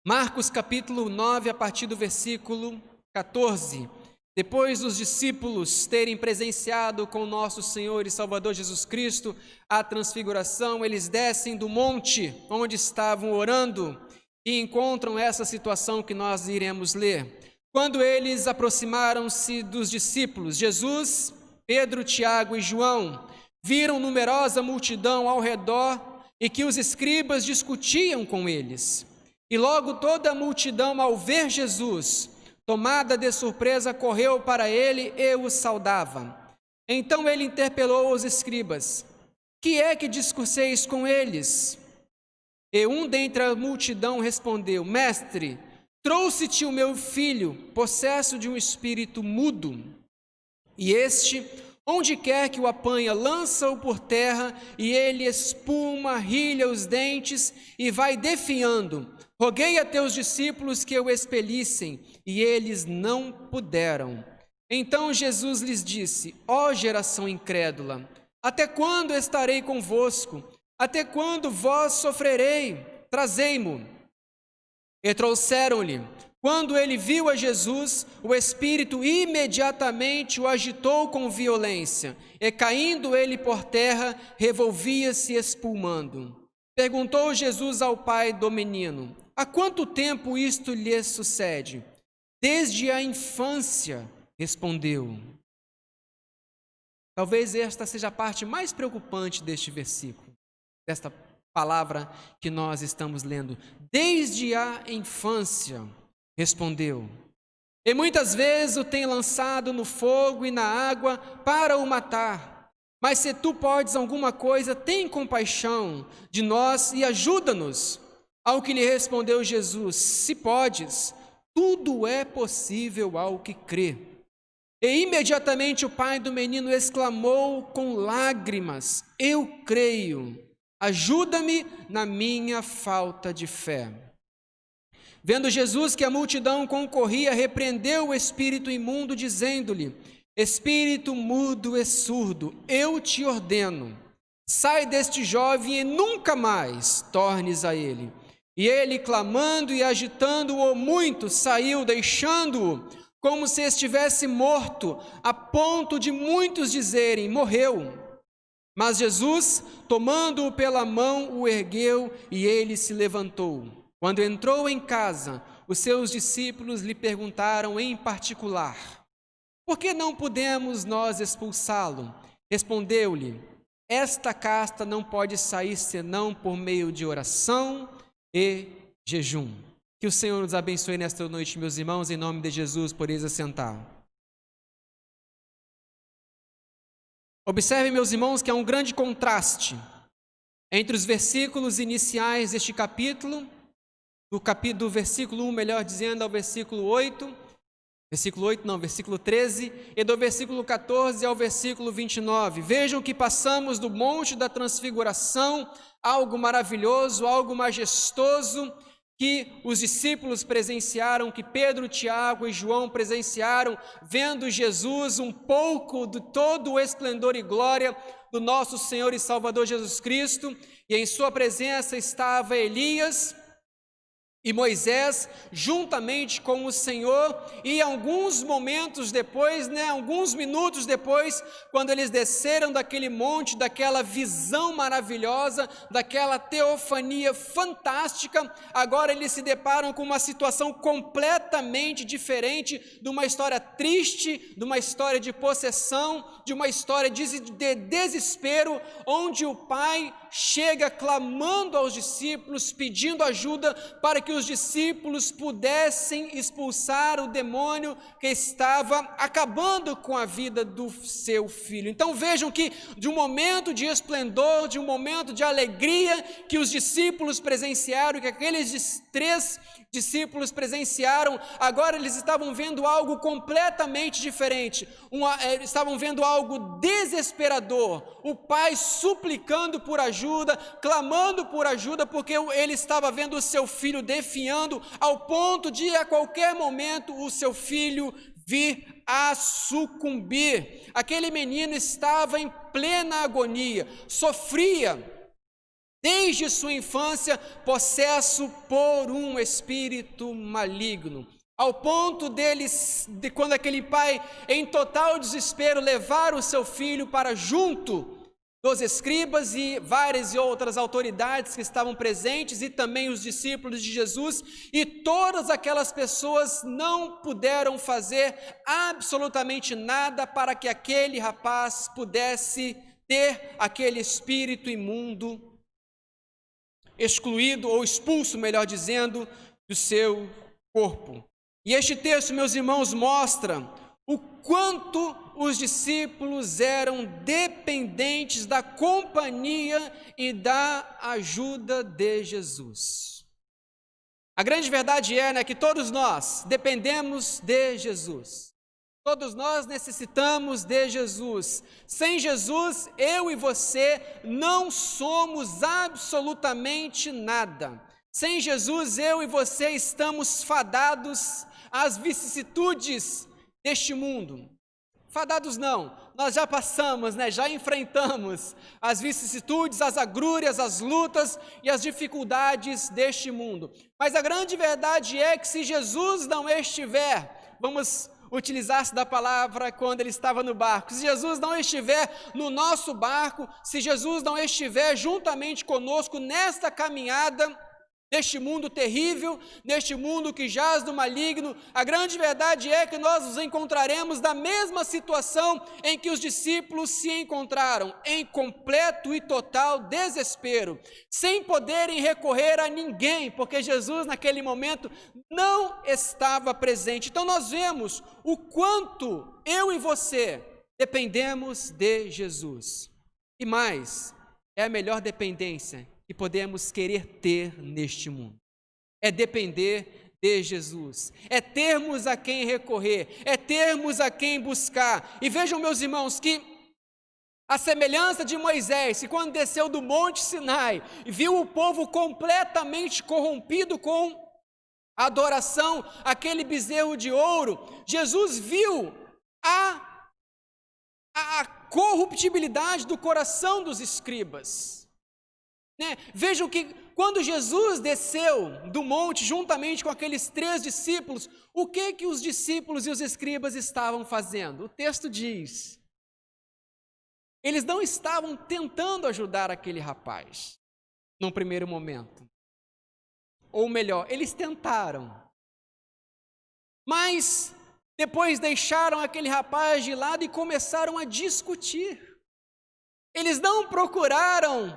Marcos capítulo 9, a partir do versículo 14. Depois dos discípulos terem presenciado com o nosso Senhor e Salvador Jesus Cristo a transfiguração, eles descem do monte onde estavam orando e encontram essa situação que nós iremos ler. Quando eles aproximaram-se dos discípulos, Jesus, Pedro, Tiago e João viram numerosa multidão ao redor e que os escribas discutiam com eles. E logo toda a multidão, ao ver Jesus, tomada de surpresa, correu para ele e o saudava. Então ele interpelou os escribas: que é que discurseis com eles? E um dentre a multidão respondeu: Mestre, trouxe-te o meu filho, possesso de um espírito mudo. E este, onde quer que o apanha, lança-o por terra, e ele espuma, rilha os dentes e vai definhando. Roguei a teus discípulos que o expelissem, e eles não puderam. Então Jesus lhes disse: ó geração incrédula, até quando estarei convosco? Até quando vós sofrerei? Trazei-mo. E trouxeram-lhe. Quando ele viu a Jesus, o Espírito imediatamente o agitou com violência, e caindo ele por terra, revolvia-se espumando. Perguntou Jesus ao pai do menino: há quanto tempo isto lhe sucede? Desde a infância, respondeu. Talvez esta seja a parte mais preocupante deste versículo, desta palavra que nós estamos lendo. Desde a infância, respondeu. E muitas vezes o tem lançado no fogo e na água para o matar. Mas se tu podes alguma coisa, tem compaixão de nós e ajuda-nos. Ao que lhe respondeu Jesus: se podes, tudo é possível ao que crê. E imediatamente o pai do menino exclamou com lágrimas: eu creio, ajuda-me na minha falta de fé. Vendo Jesus que a multidão concorria, repreendeu o espírito imundo, dizendo-lhe: espírito mudo e surdo, eu te ordeno, sai deste jovem e nunca mais tornes a ele. E ele, clamando e agitando-o muito, saiu, deixando-o como se estivesse morto, a ponto de muitos dizerem: morreu. Mas Jesus, tomando-o pela mão, o ergueu e ele se levantou. Quando entrou em casa, os seus discípulos lhe perguntaram em particular: por que não podemos nós expulsá-lo? Respondeu-lhe: esta casta não pode sair senão por meio de oração e jejum. Que o Senhor nos abençoe nesta noite, meus irmãos, em nome de Jesus, podeis assentar. Observe, meus irmãos, que há um grande contraste entre os versículos iniciais deste capítulo, do versículo 1, melhor dizendo, ao versículo 8, versículo 13, e do versículo 14 ao versículo 29. Vejam que passamos do monte da transfiguração, algo maravilhoso, algo majestoso, que os discípulos presenciaram, que Pedro, Tiago e João presenciaram, vendo Jesus, um pouco de todo o esplendor e glória do nosso Senhor e Salvador Jesus Cristo, e em sua presença estava Elias, e Moisés, juntamente com o Senhor, e alguns momentos depois, alguns minutos depois, quando eles desceram daquele monte, daquela visão maravilhosa, daquela teofania fantástica, agora eles se deparam com uma situação completamente diferente, de uma história triste, de uma história de possessão, de uma história de desespero, onde o pai chega clamando aos discípulos, pedindo ajuda para que os discípulos pudessem expulsar o demônio que estava acabando com a vida do seu filho. Então vejam que de um momento de esplendor, de um momento de alegria que os discípulos presenciaram, que aqueles 3 discípulos presenciaram, agora eles estavam vendo algo completamente diferente, estavam vendo algo desesperador, o pai suplicando por ajuda, clamando por ajuda, porque ele estava vendo o seu filho definhando, ao ponto de a qualquer momento o seu filho vir a sucumbir. Aquele menino estava em plena agonia, sofria desde sua infância, possesso por um espírito maligno, ao ponto de quando aquele pai, em total desespero, levar o seu filho para junto dos escribas e várias e outras autoridades que estavam presentes, e também os discípulos de Jesus, e todas aquelas pessoas não puderam fazer absolutamente nada para que aquele rapaz pudesse ter aquele espírito imundo excluído ou expulso, melhor dizendo, do seu corpo. E este texto, meus irmãos, mostra o quanto os discípulos eram dependentes da companhia e da ajuda de Jesus. A grande verdade é, que todos nós dependemos de Jesus. Todos nós necessitamos de Jesus. Sem Jesus, eu e você não somos absolutamente nada. Sem Jesus, eu e você estamos fadados às vicissitudes deste mundo. Fadados não, nós já passamos, já enfrentamos as vicissitudes, as agrúrias, as lutas e as dificuldades deste mundo. Mas a grande verdade é que se Jesus não estiver, vamos utilizar-se da palavra quando ele estava no barco, se Jesus não estiver no nosso barco, se Jesus não estiver juntamente conosco nesta caminhada, neste mundo terrível, neste mundo que jaz do maligno, a grande verdade é que nós nos encontraremos na mesma situação em que os discípulos se encontraram, em completo e total desespero, sem poderem recorrer a ninguém, porque Jesus naquele momento não estava presente. Então nós vemos o quanto eu e você dependemos de Jesus. E mais, é a melhor dependência que podemos querer ter neste mundo. É depender de Jesus, é termos a quem recorrer, é termos a quem buscar. E vejam, meus irmãos, que a semelhança de Moisés, que quando desceu do Monte Sinai e viu o povo completamente corrompido com a adoração àquele bezerro de ouro, Jesus viu a corruptibilidade do coração dos escribas. Vejam que quando Jesus desceu do monte juntamente com aqueles 3 discípulos, o que os discípulos e os escribas estavam fazendo? O texto diz, eles não estavam tentando ajudar aquele rapaz, num primeiro momento. Ou melhor, eles tentaram, mas depois deixaram aquele rapaz de lado e começaram a discutir. Eles não procuraram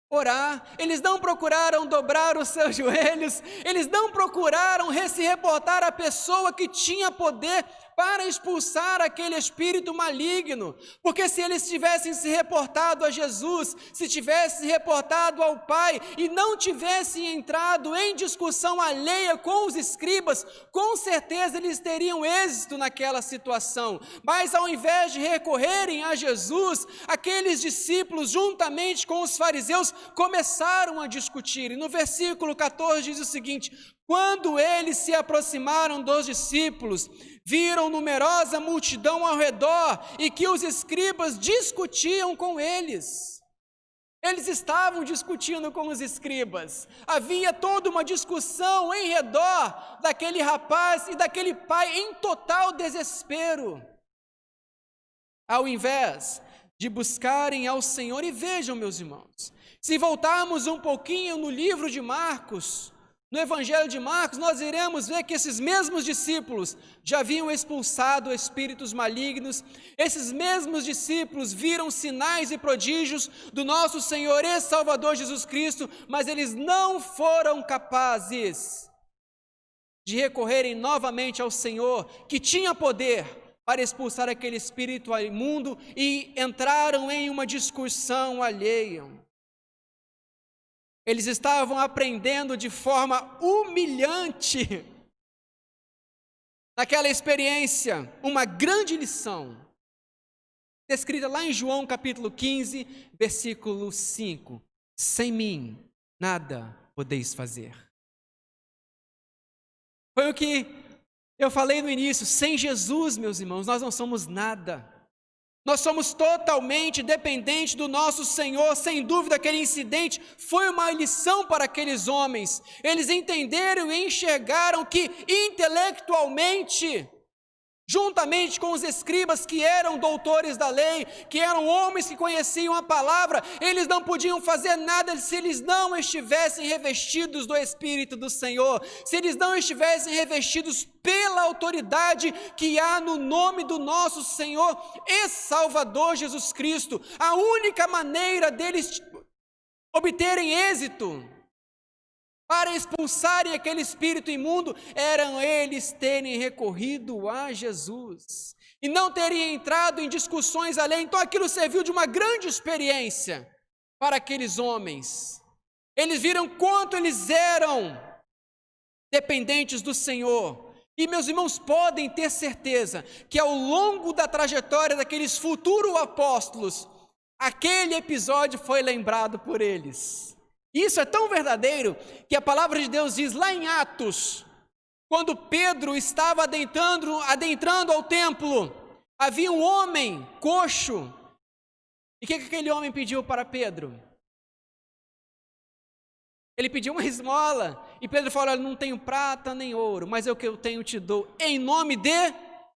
orar, eles não procuraram dobrar os seus joelhos, eles não procuraram se reportar à pessoa que tinha poder para expulsar aquele espírito maligno, porque se eles tivessem se reportado a Jesus, se tivessem se reportado ao Pai e não tivessem entrado em discussão alheia com os escribas, com certeza eles teriam êxito naquela situação. Mas ao invés de recorrerem a Jesus, aqueles discípulos juntamente com os fariseus começaram a discutir. E no versículo 14 diz o seguinte: quando eles se aproximaram dos discípulos, viram numerosa multidão ao redor e que os escribas discutiam com eles. Eles estavam discutindo com os escribas. Havia toda uma discussão em redor daquele rapaz e daquele pai em total desespero. Ao invés de buscarem ao Senhor, e vejam, meus irmãos, se voltarmos um pouquinho no livro de Marcos, no Evangelho de Marcos, nós iremos ver que esses mesmos discípulos já haviam expulsado espíritos malignos, esses mesmos discípulos viram sinais e prodígios do nosso Senhor e Salvador Jesus Cristo, mas eles não foram capazes de recorrerem novamente ao Senhor, que tinha poder para expulsar aquele espírito imundo, e entraram em uma discussão alheia. Eles estavam aprendendo de forma humilhante, naquela experiência, uma grande lição, descrita lá em João capítulo 15, versículo 5. Sem mim, nada podeis fazer. Foi o que eu falei no início, sem Jesus, meus irmãos, nós não somos nada. Nós somos totalmente dependentes do nosso Senhor. Sem dúvida, aquele incidente foi uma lição para aqueles homens. Eles entenderam e enxergaram que intelectualmente, juntamente com os escribas que eram doutores da lei, que eram homens que conheciam a palavra, eles não podiam fazer nada se eles não estivessem revestidos do Espírito do Senhor, se eles não estivessem revestidos pela autoridade que há no nome do nosso Senhor e Salvador Jesus Cristo. A única maneira deles obterem êxito para expulsarem aquele espírito imundo, eram eles terem recorrido a Jesus e não terem entrado em discussões além. Então aquilo serviu de uma grande experiência para aqueles homens. Eles viram quanto eles eram dependentes do Senhor. E meus irmãos, podem ter certeza que ao longo da trajetória daqueles futuros apóstolos, aquele episódio foi lembrado por eles. Isso é tão verdadeiro que a palavra de Deus diz lá em Atos, quando Pedro estava adentrando ao templo, havia um homem coxo. E o que aquele homem pediu para Pedro? Ele pediu uma esmola. E Pedro falou: olha, não tenho prata nem ouro, mas é o que eu tenho te dou. Em nome de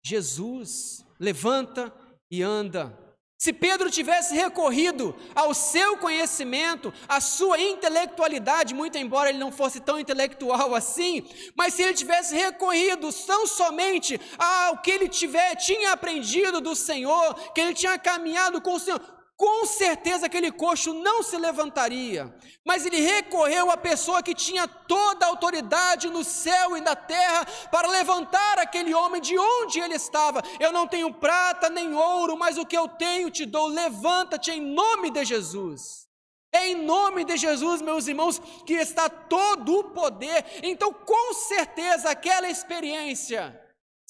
Jesus, levanta e anda. Se Pedro tivesse recorrido ao seu conhecimento, à sua intelectualidade, muito embora ele não fosse tão intelectual assim, mas se ele tivesse recorrido tão somente ao que ele tinha aprendido do Senhor, que ele tinha caminhado com o Senhor, com certeza aquele coxo não se levantaria. Mas ele recorreu à pessoa que tinha toda a autoridade no céu e na terra para levantar aquele homem de onde ele estava. Eu não tenho prata nem ouro, mas o que eu tenho te dou. Levanta-te em nome de Jesus. É em nome de Jesus, meus irmãos, que está todo o poder. Então, com certeza, aquela experiência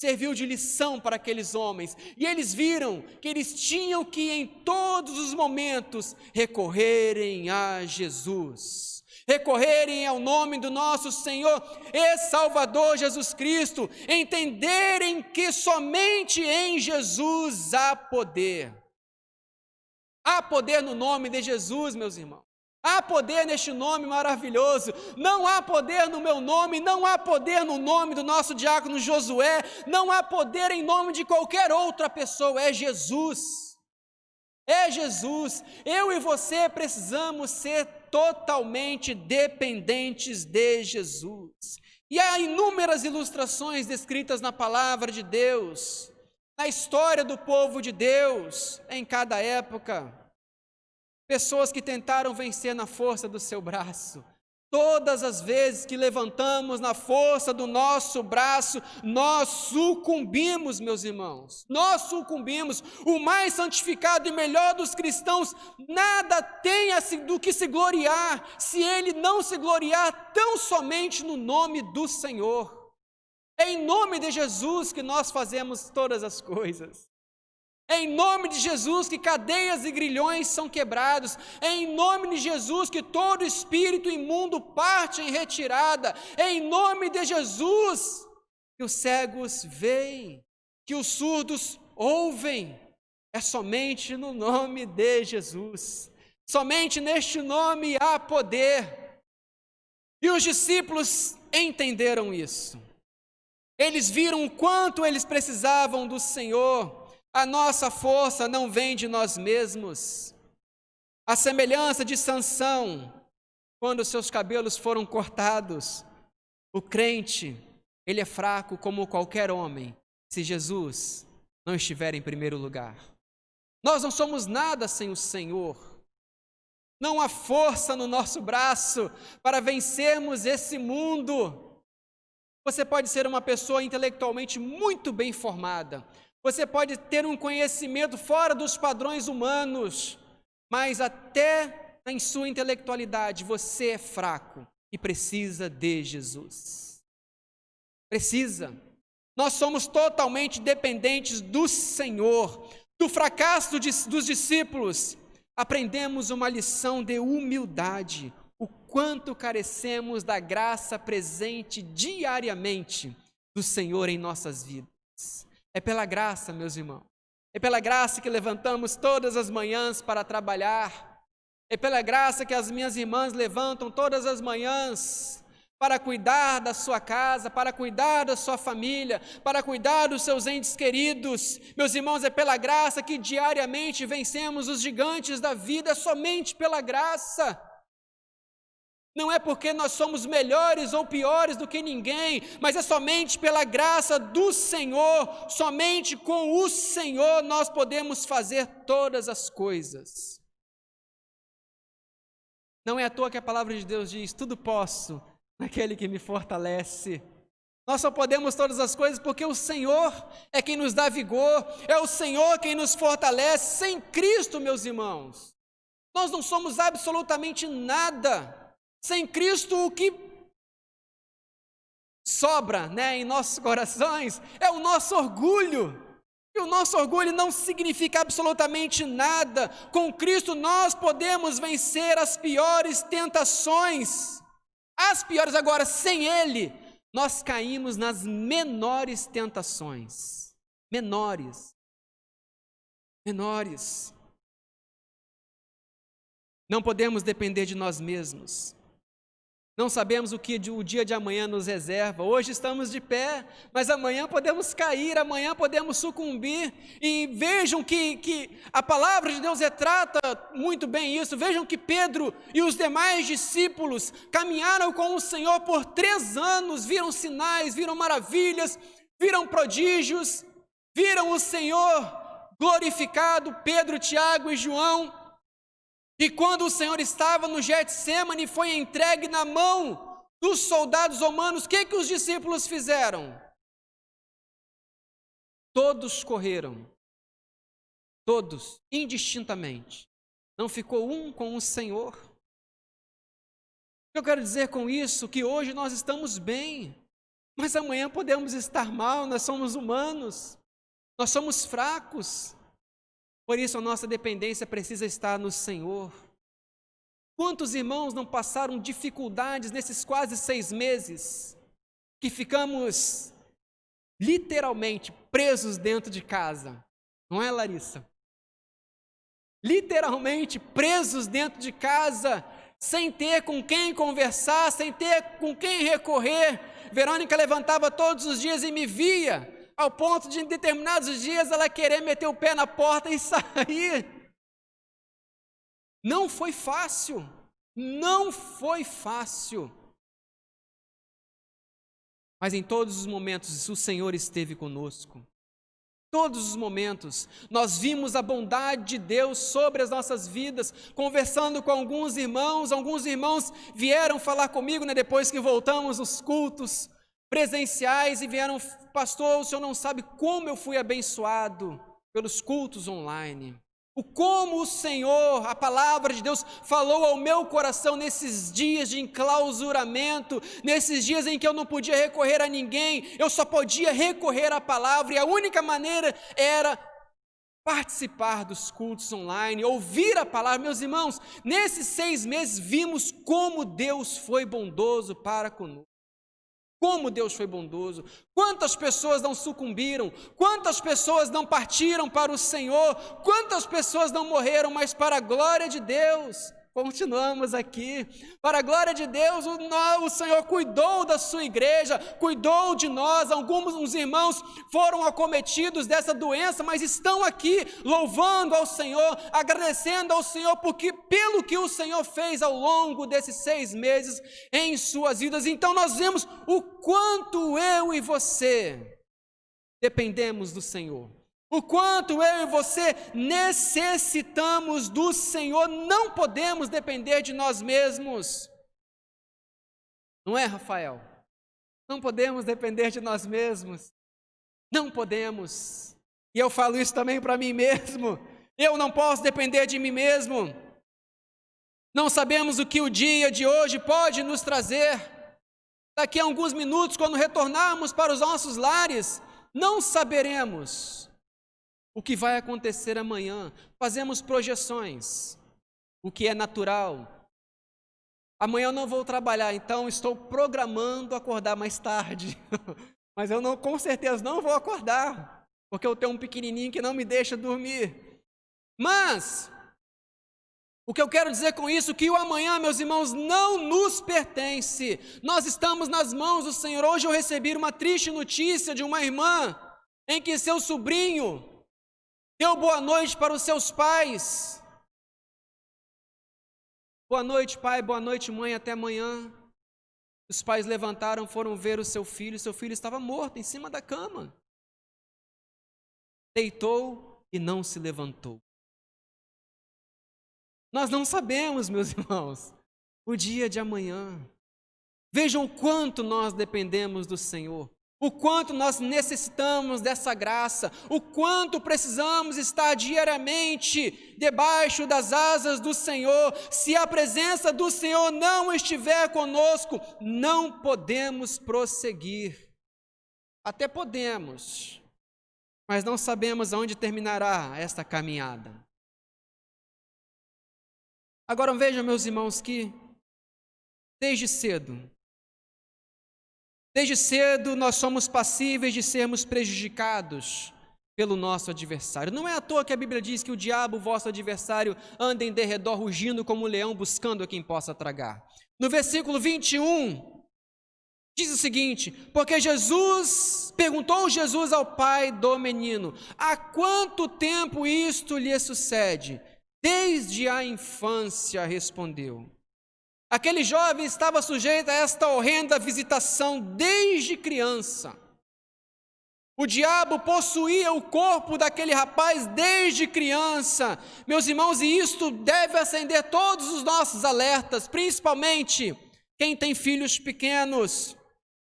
serviu de lição para aqueles homens, e eles viram que eles tinham que em todos os momentos recorrerem a Jesus, recorrerem ao nome do nosso Senhor e Salvador Jesus Cristo, entenderem que somente em Jesus há poder no nome de Jesus, meus irmãos. Há poder neste nome maravilhoso. Não há poder no meu nome, não há poder no nome do nosso diácono Josué, não há poder em nome de qualquer outra pessoa, é Jesus. É Jesus. Eu e você precisamos ser totalmente dependentes de Jesus. E há inúmeras ilustrações descritas na palavra de Deus, na história do povo de Deus, em cada época. Pessoas que tentaram vencer na força do seu braço. Todas as vezes que levantamos na força do nosso braço, nós sucumbimos, meus irmãos. Nós sucumbimos. O mais santificado e melhor dos cristãos nada tem do que se gloriar, se ele não se gloriar tão somente no nome do Senhor. É em nome de Jesus que nós fazemos todas as coisas. É em nome de Jesus que cadeias e grilhões são quebrados. É em nome de Jesus que todo espírito imundo parte em retirada. É em nome de Jesus que os cegos veem, que os surdos ouvem. É somente no nome de Jesus. Somente neste nome há poder. E os discípulos entenderam isso. Eles viram o quanto eles precisavam do Senhor. A nossa força não vem de nós mesmos. A semelhança de Sansão, quando seus cabelos foram cortados, o crente, ele é fraco como qualquer homem, se Jesus não estiver em primeiro lugar. Nós não somos nada sem o Senhor. Não há força no nosso braço para vencermos esse mundo. Você pode ser uma pessoa intelectualmente muito bem formada. Você pode ter um conhecimento fora dos padrões humanos, mas até em sua intelectualidade você é fraco e precisa de Jesus. Precisa. Nós somos totalmente dependentes do Senhor. Do fracasso dos discípulos, aprendemos uma lição de humildade, o quanto carecemos da graça presente diariamente do Senhor em nossas vidas. É pela graça, meus irmãos, é pela graça que levantamos todas as manhãs para trabalhar, é pela graça que as minhas irmãs levantam todas as manhãs para cuidar da sua casa, para cuidar da sua família, para cuidar dos seus entes queridos. Meus irmãos, é pela graça que diariamente vencemos os gigantes da vida, é somente pela graça. Não é porque nós somos melhores ou piores do que ninguém, mas é somente pela graça do Senhor, somente com o Senhor nós podemos fazer todas as coisas. Não é à toa que a palavra de Deus diz: tudo posso naquele que me fortalece. Nós só podemos todas as coisas porque o Senhor é quem nos dá vigor, é o Senhor quem nos fortalece. Sem Cristo, meus irmãos, nós não somos absolutamente nada. Sem Cristo, o que sobra, em nossos corações é o nosso orgulho. E o nosso orgulho não significa absolutamente nada. Com Cristo nós podemos vencer as piores tentações. As piores. Agora, sem Ele, nós caímos nas menores tentações. Menores. Não podemos depender de nós mesmos. Não sabemos o que o dia de amanhã nos reserva. Hoje estamos de pé, mas amanhã podemos cair, amanhã podemos sucumbir. E vejam que a palavra de Deus retrata muito bem isso. Vejam que Pedro e os demais discípulos caminharam com o Senhor por 3 anos, viram sinais, viram maravilhas, viram prodígios, viram o Senhor glorificado, Pedro, Tiago e João. E quando o Senhor estava no Getsêmani e foi entregue na mão dos soldados romanos, o que os discípulos fizeram? Todos correram. Todos, indistintamente. Não ficou um com o Senhor. Eu quero dizer com isso que hoje nós estamos bem, mas amanhã podemos estar mal, nós somos humanos, nós somos fracos. Por isso a nossa dependência precisa estar no Senhor. Quantos irmãos não passaram dificuldades nesses quase 6 meses, que ficamos literalmente presos dentro de casa? Não é, Larissa? Literalmente presos dentro de casa, sem ter com quem conversar, sem ter com quem recorrer. Verônica levantava todos os dias e me via, ao ponto de, em determinados dias, ela querer meter o pé na porta e sair. Não foi fácil. Mas em todos os momentos, o Senhor esteve conosco. Todos os momentos, nós vimos a bondade de Deus sobre as nossas vidas, conversando com alguns irmãos vieram falar comigo, depois que voltamos os cultos presenciais, e vieram: pastor, o senhor não sabe como eu fui abençoado pelos cultos online. Como o Senhor, a palavra de Deus, falou ao meu coração nesses dias de enclausuramento, nesses dias em que eu não podia recorrer a ninguém, eu só podia recorrer à palavra, e a única maneira era participar dos cultos online, ouvir a palavra. Meus irmãos, nesses 6 meses vimos como Deus foi bondoso para conosco. Como Deus foi bondoso, quantas pessoas não sucumbiram, quantas pessoas não partiram para o Senhor, quantas pessoas não morreram, mas para a glória de Deus, continuamos aqui, para a glória de Deus, o Senhor cuidou da sua igreja, cuidou de nós. Alguns irmãos foram acometidos dessa doença, mas estão aqui louvando ao Senhor, agradecendo ao Senhor, porque pelo que o Senhor fez ao longo desses 6 meses em suas vidas. Então nós vemos o quanto eu e você dependemos do Senhor. O quanto eu e você necessitamos do Senhor, não podemos depender de nós mesmos. Não é, Rafael? Não podemos depender de nós mesmos. Não podemos. E eu falo isso também para mim mesmo. Eu não posso depender de mim mesmo. Não sabemos o que o dia de hoje pode nos trazer. Daqui a alguns minutos, quando retornarmos para os nossos lares, não saberemos o que vai acontecer amanhã. Fazemos projeções, o que é natural. Amanhã eu não vou trabalhar, então estou programando acordar mais tarde. Mas eu com certeza não vou acordar, porque eu tenho um pequenininho que não me deixa dormir. Mas o que eu quero dizer com isso, que o amanhã, meus irmãos, não nos pertence. Nós estamos nas mãos do Senhor. Hoje eu recebi uma triste notícia de uma irmã, em que seu sobrinho deu boa noite para os seus pais. Boa noite, pai, boa noite, mãe, até amanhã. Os pais levantaram, foram ver o seu filho estava morto em cima da cama. Deitou e não se levantou. Nós não sabemos, meus irmãos, o dia de amanhã. Vejam o quanto nós dependemos do Senhor. O quanto nós necessitamos dessa graça, o quanto precisamos estar diariamente debaixo das asas do Senhor. Se a presença do Senhor não estiver conosco, não podemos prosseguir. Até podemos, mas não sabemos aonde terminará esta caminhada. Agora vejam, meus irmãos, que desde cedo nós somos passíveis de sermos prejudicados pelo nosso adversário. Não é à toa que a Bíblia diz que o diabo, vosso adversário, anda em derredor rugindo como um leão, buscando a quem possa tragar. No versículo 21, diz o seguinte: porque perguntou Jesus ao pai do menino, há quanto tempo isto lhe sucede? Desde a infância, respondeu. Aquele jovem estava sujeito a esta horrenda visitação desde criança. O diabo possuía o corpo daquele rapaz desde criança. Meus irmãos, e isto deve acender todos os nossos alertas, principalmente quem tem filhos pequenos.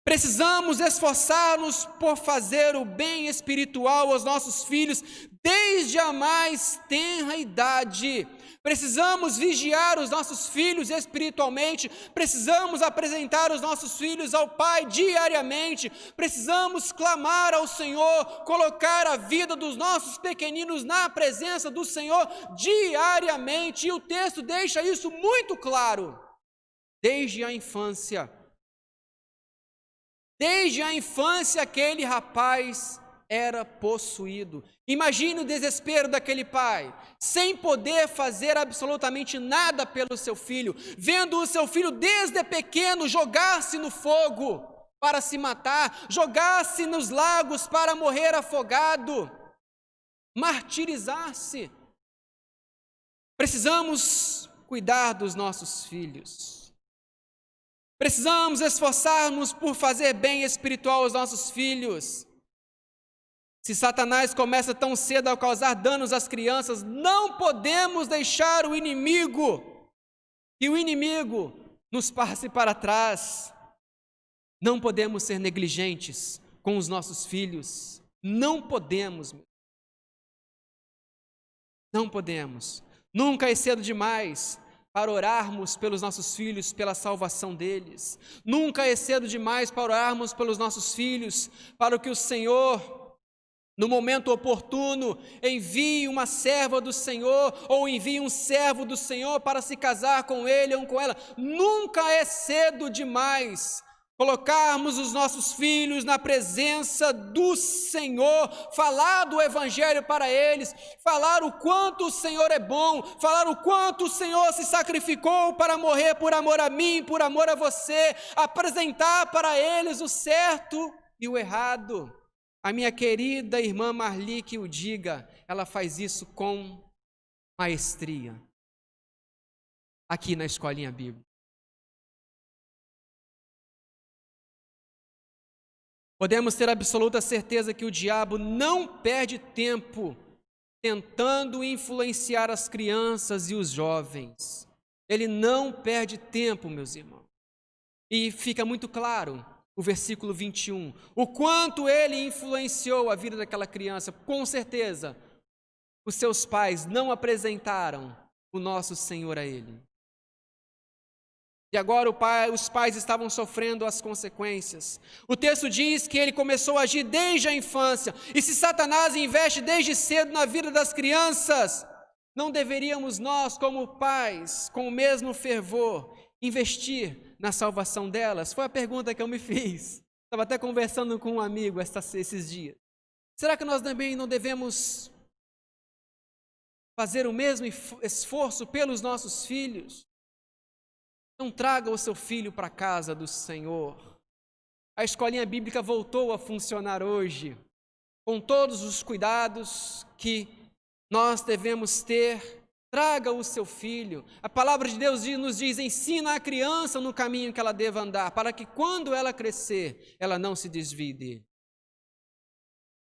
Precisamos esforçar-nos por fazer o bem espiritual aos nossos filhos desde a mais tenra idade. Precisamos vigiar os nossos filhos espiritualmente, precisamos apresentar os nossos filhos ao Pai diariamente, precisamos clamar ao Senhor, colocar a vida dos nossos pequeninos na presença do Senhor diariamente, e o texto deixa isso muito claro. Desde a infância aquele rapaz era possuído. Imagine o desespero daquele pai, sem poder fazer absolutamente nada pelo seu filho, vendo o seu filho desde pequeno jogar-se no fogo para se matar, jogar-se nos lagos para morrer afogado, martirizar-se. Precisamos cuidar dos nossos filhos. Precisamos esforçar-nos por fazer bem espiritual aos nossos filhos. Se Satanás começa tão cedo a causar danos às crianças, não podemos deixar o inimigo nos passe para trás. Não podemos ser negligentes com os nossos filhos. Não podemos. Não podemos. Nunca é cedo demais para orarmos pelos nossos filhos, pela salvação deles. Nunca é cedo demais para orarmos pelos nossos filhos, para que o Senhor, no momento oportuno, envie uma serva do Senhor ou envie um servo do Senhor para se casar com ele ou com ela. Nunca é cedo demais colocarmos os nossos filhos na presença do Senhor, falar do Evangelho para eles, falar o quanto o Senhor é bom, falar o quanto o Senhor se sacrificou para morrer por amor a mim, por amor a você, apresentar para eles o certo e o errado. A minha querida irmã Marli que o diga, ela faz isso com maestria, aqui na Escolinha Bíblica. Podemos ter absoluta certeza que o diabo não perde tempo tentando influenciar as crianças e os jovens. Ele não perde tempo, meus irmãos. E fica muito claro o versículo 21, o quanto ele influenciou a vida daquela criança. Com certeza, os seus pais não apresentaram o nosso Senhor a ele. E agora os pais estavam sofrendo as consequências. O texto diz que ele começou a agir desde a infância. E se Satanás investe desde cedo na vida das crianças, não deveríamos nós, como pais, com o mesmo fervor, investir na salvação delas? Foi a pergunta que eu me fiz. Estava até conversando com um amigo esses dias. Será que nós também não devemos fazer o mesmo esforço pelos nossos filhos? Não traga o seu filho para a casa do Senhor. A escolinha bíblica voltou a funcionar hoje, com todos os cuidados que nós devemos ter. Traga o seu filho. A palavra de Deus nos diz: ensina a criança no caminho que ela deva andar, para que quando ela crescer, ela não se desvie dele.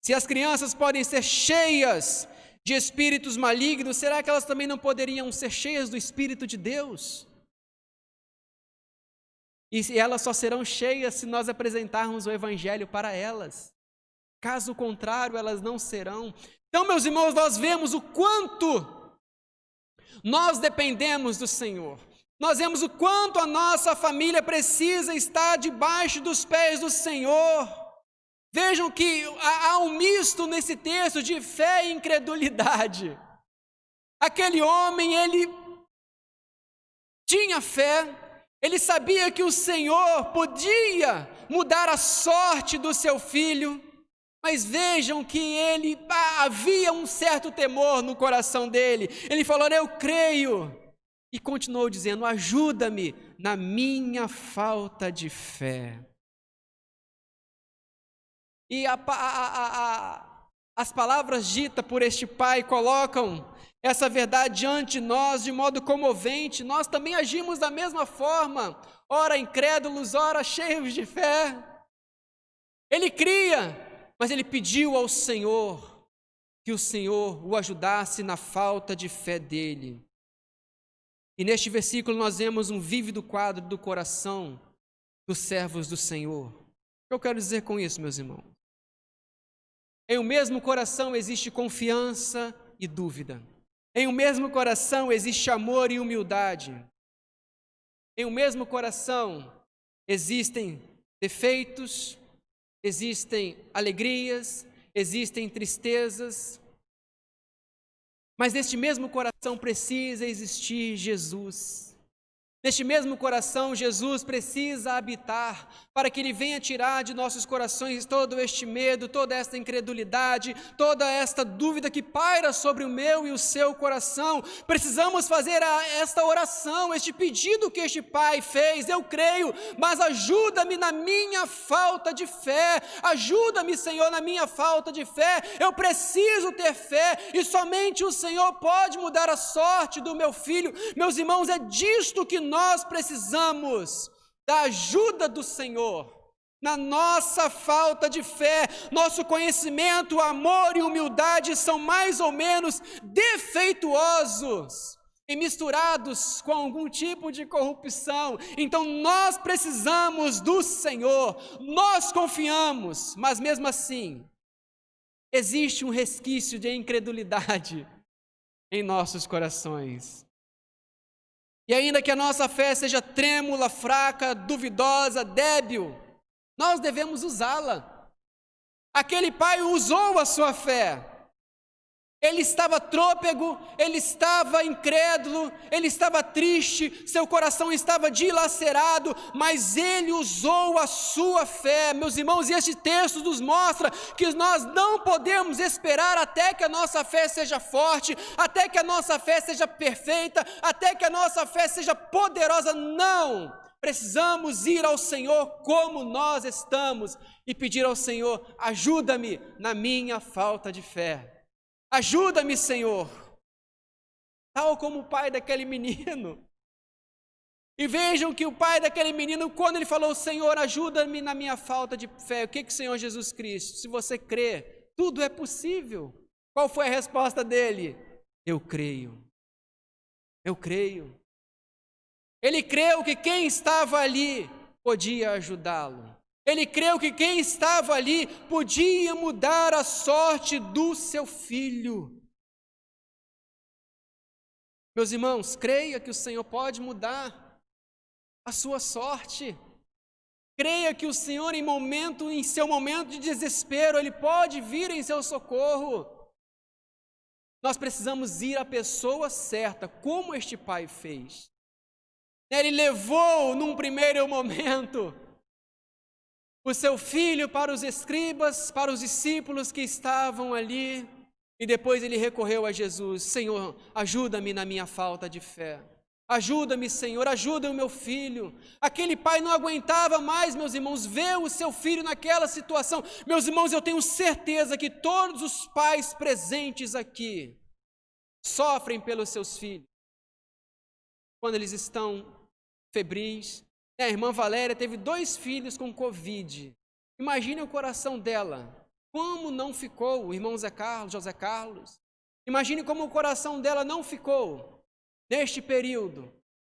Se as crianças podem ser cheias de espíritos malignos, será que elas também não poderiam ser cheias do Espírito de Deus? E elas só serão cheias se nós apresentarmos o Evangelho para elas. Caso contrário, elas não serão. Então, meus irmãos, nós vemos o quanto nós dependemos do Senhor. Nós vemos o quanto a nossa família precisa estar debaixo dos pés do Senhor. Vejam que há um misto nesse texto de fé e incredulidade. Aquele homem, ele tinha fé. Ele sabia que o Senhor podia mudar a sorte do seu filho, mas vejam que havia um certo temor no coração dele. Ele falou: eu creio, e continuou dizendo: ajuda-me na minha falta de fé. E as palavras ditas por este pai colocam essa verdade diante de nós de modo comovente. Nós também agimos da mesma forma, ora incrédulos, ora cheios de fé. Ele cria, mas ele pediu ao Senhor que o Senhor o ajudasse na falta de fé dele. E neste versículo nós vemos um vívido quadro do coração dos servos do Senhor. O que eu quero dizer com isso, meus irmãos? Em um mesmo coração existe confiança e dúvida. Em um mesmo coração existe amor e humildade. Em um mesmo coração existem defeitos, existem alegrias, existem tristezas. Mas neste mesmo coração precisa existir Jesus. Neste mesmo coração, Jesus precisa habitar, para que Ele venha tirar de nossos corações todo este medo, toda esta incredulidade, toda esta dúvida que paira sobre o meu e o seu coração. Precisamos fazer esta oração, este pedido que este pai fez: eu creio, mas ajuda-me na minha falta de fé. Ajuda-me, Senhor, na minha falta de fé. Eu preciso ter fé, e somente o Senhor pode mudar a sorte do meu filho. Meus irmãos, é disto que nós precisamos, da ajuda do Senhor. Na nossa falta de fé, nosso conhecimento, amor e humildade são mais ou menos defeituosos e misturados com algum tipo de corrupção. Então nós precisamos do Senhor, nós confiamos, mas mesmo assim existe um resquício de incredulidade em nossos corações. E ainda que a nossa fé seja trêmula, fraca, duvidosa, débil, nós devemos usá-la. Aquele pai usou a sua fé. Ele estava trôpego, ele estava incrédulo, ele estava triste, seu coração estava dilacerado, mas ele usou a sua fé. Meus irmãos, e este texto nos mostra que nós não podemos esperar até que a nossa fé seja forte, até que a nossa fé seja perfeita, até que a nossa fé seja poderosa. Não! Precisamos ir ao Senhor como nós estamos e pedir ao Senhor: ajuda-me na minha falta de fé. Ajuda-me, Senhor, tal como o pai daquele menino. E vejam que o pai daquele menino, quando ele falou: Senhor, ajuda-me na minha falta de fé, o que o Senhor Jesus Cristo? Se você crê, tudo é possível. Qual foi a resposta dele? Eu creio. Eu creio. Ele creu que quem estava ali podia ajudá-lo. Ele creu que quem estava ali podia mudar a sorte do seu filho. Meus irmãos, creia que o Senhor pode mudar a sua sorte. Creia que o Senhor, em seu momento de desespero, Ele pode vir em seu socorro. Nós precisamos ir à pessoa certa, como este pai fez. Ele levou, num primeiro momento, o seu filho para os escribas, para os discípulos que estavam ali, e depois ele recorreu a Jesus: Senhor, ajuda-me na minha falta de fé. Ajuda-me, Senhor, ajuda o meu filho. Aquele pai não aguentava mais, meus irmãos, ver o seu filho naquela situação. Meus irmãos, eu tenho certeza que todos os pais presentes aqui sofrem pelos seus filhos, quando eles estão febris. A irmã Valéria teve 2 filhos com Covid. Imagine o coração dela. Como não ficou o irmão José Carlos? Imagine como o coração dela não ficou neste período,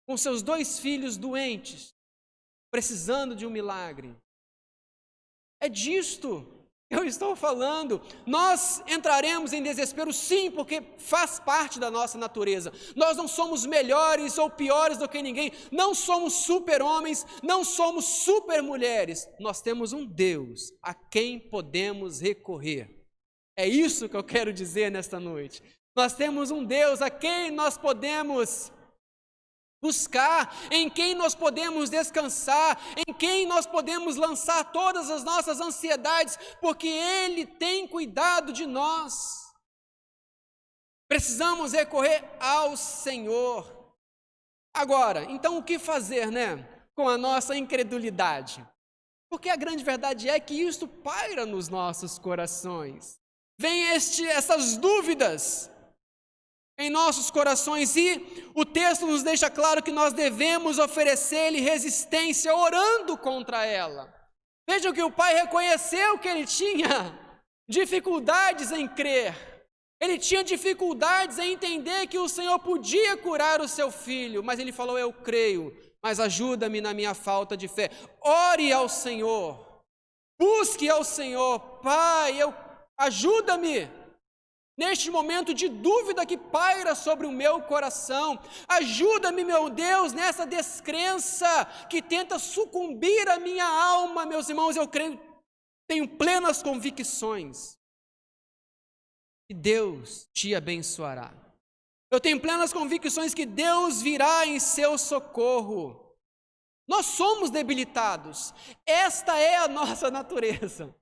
com seus 2 filhos doentes, precisando de um milagre. É disto que eu estou falando. Nós entraremos em desespero, sim, porque faz parte da nossa natureza. Nós não somos melhores ou piores do que ninguém, não somos super-homens, não somos super-mulheres. Nós temos um Deus a quem podemos recorrer. É isso que eu quero dizer nesta noite. Nós temos um Deus a quem nós podemos buscar, em quem nós podemos descansar, em quem nós podemos lançar todas as nossas ansiedades, porque Ele tem cuidado de nós. Precisamos recorrer ao Senhor. Agora, então o que fazer, com a nossa incredulidade? Porque a grande verdade é que isto paira nos nossos corações. Vem essas dúvidas em nossos corações, e o texto nos deixa claro que nós devemos oferecer-lhe resistência orando contra ela. Vejam que o pai reconheceu que ele tinha dificuldades em crer, ele tinha dificuldades em entender que o Senhor podia curar o seu filho, mas ele falou: eu creio, mas ajuda-me na minha falta de fé. Ore ao Senhor, busque ao Senhor: Pai, ajuda-me neste momento de dúvida que paira sobre o meu coração. Ajuda-me, meu Deus, nessa descrença que tenta sucumbir a minha alma. Meus irmãos, eu creio, tenho plenas convicções que Deus te abençoará. Eu tenho plenas convicções que Deus virá em seu socorro. Nós somos debilitados. Esta é a nossa natureza.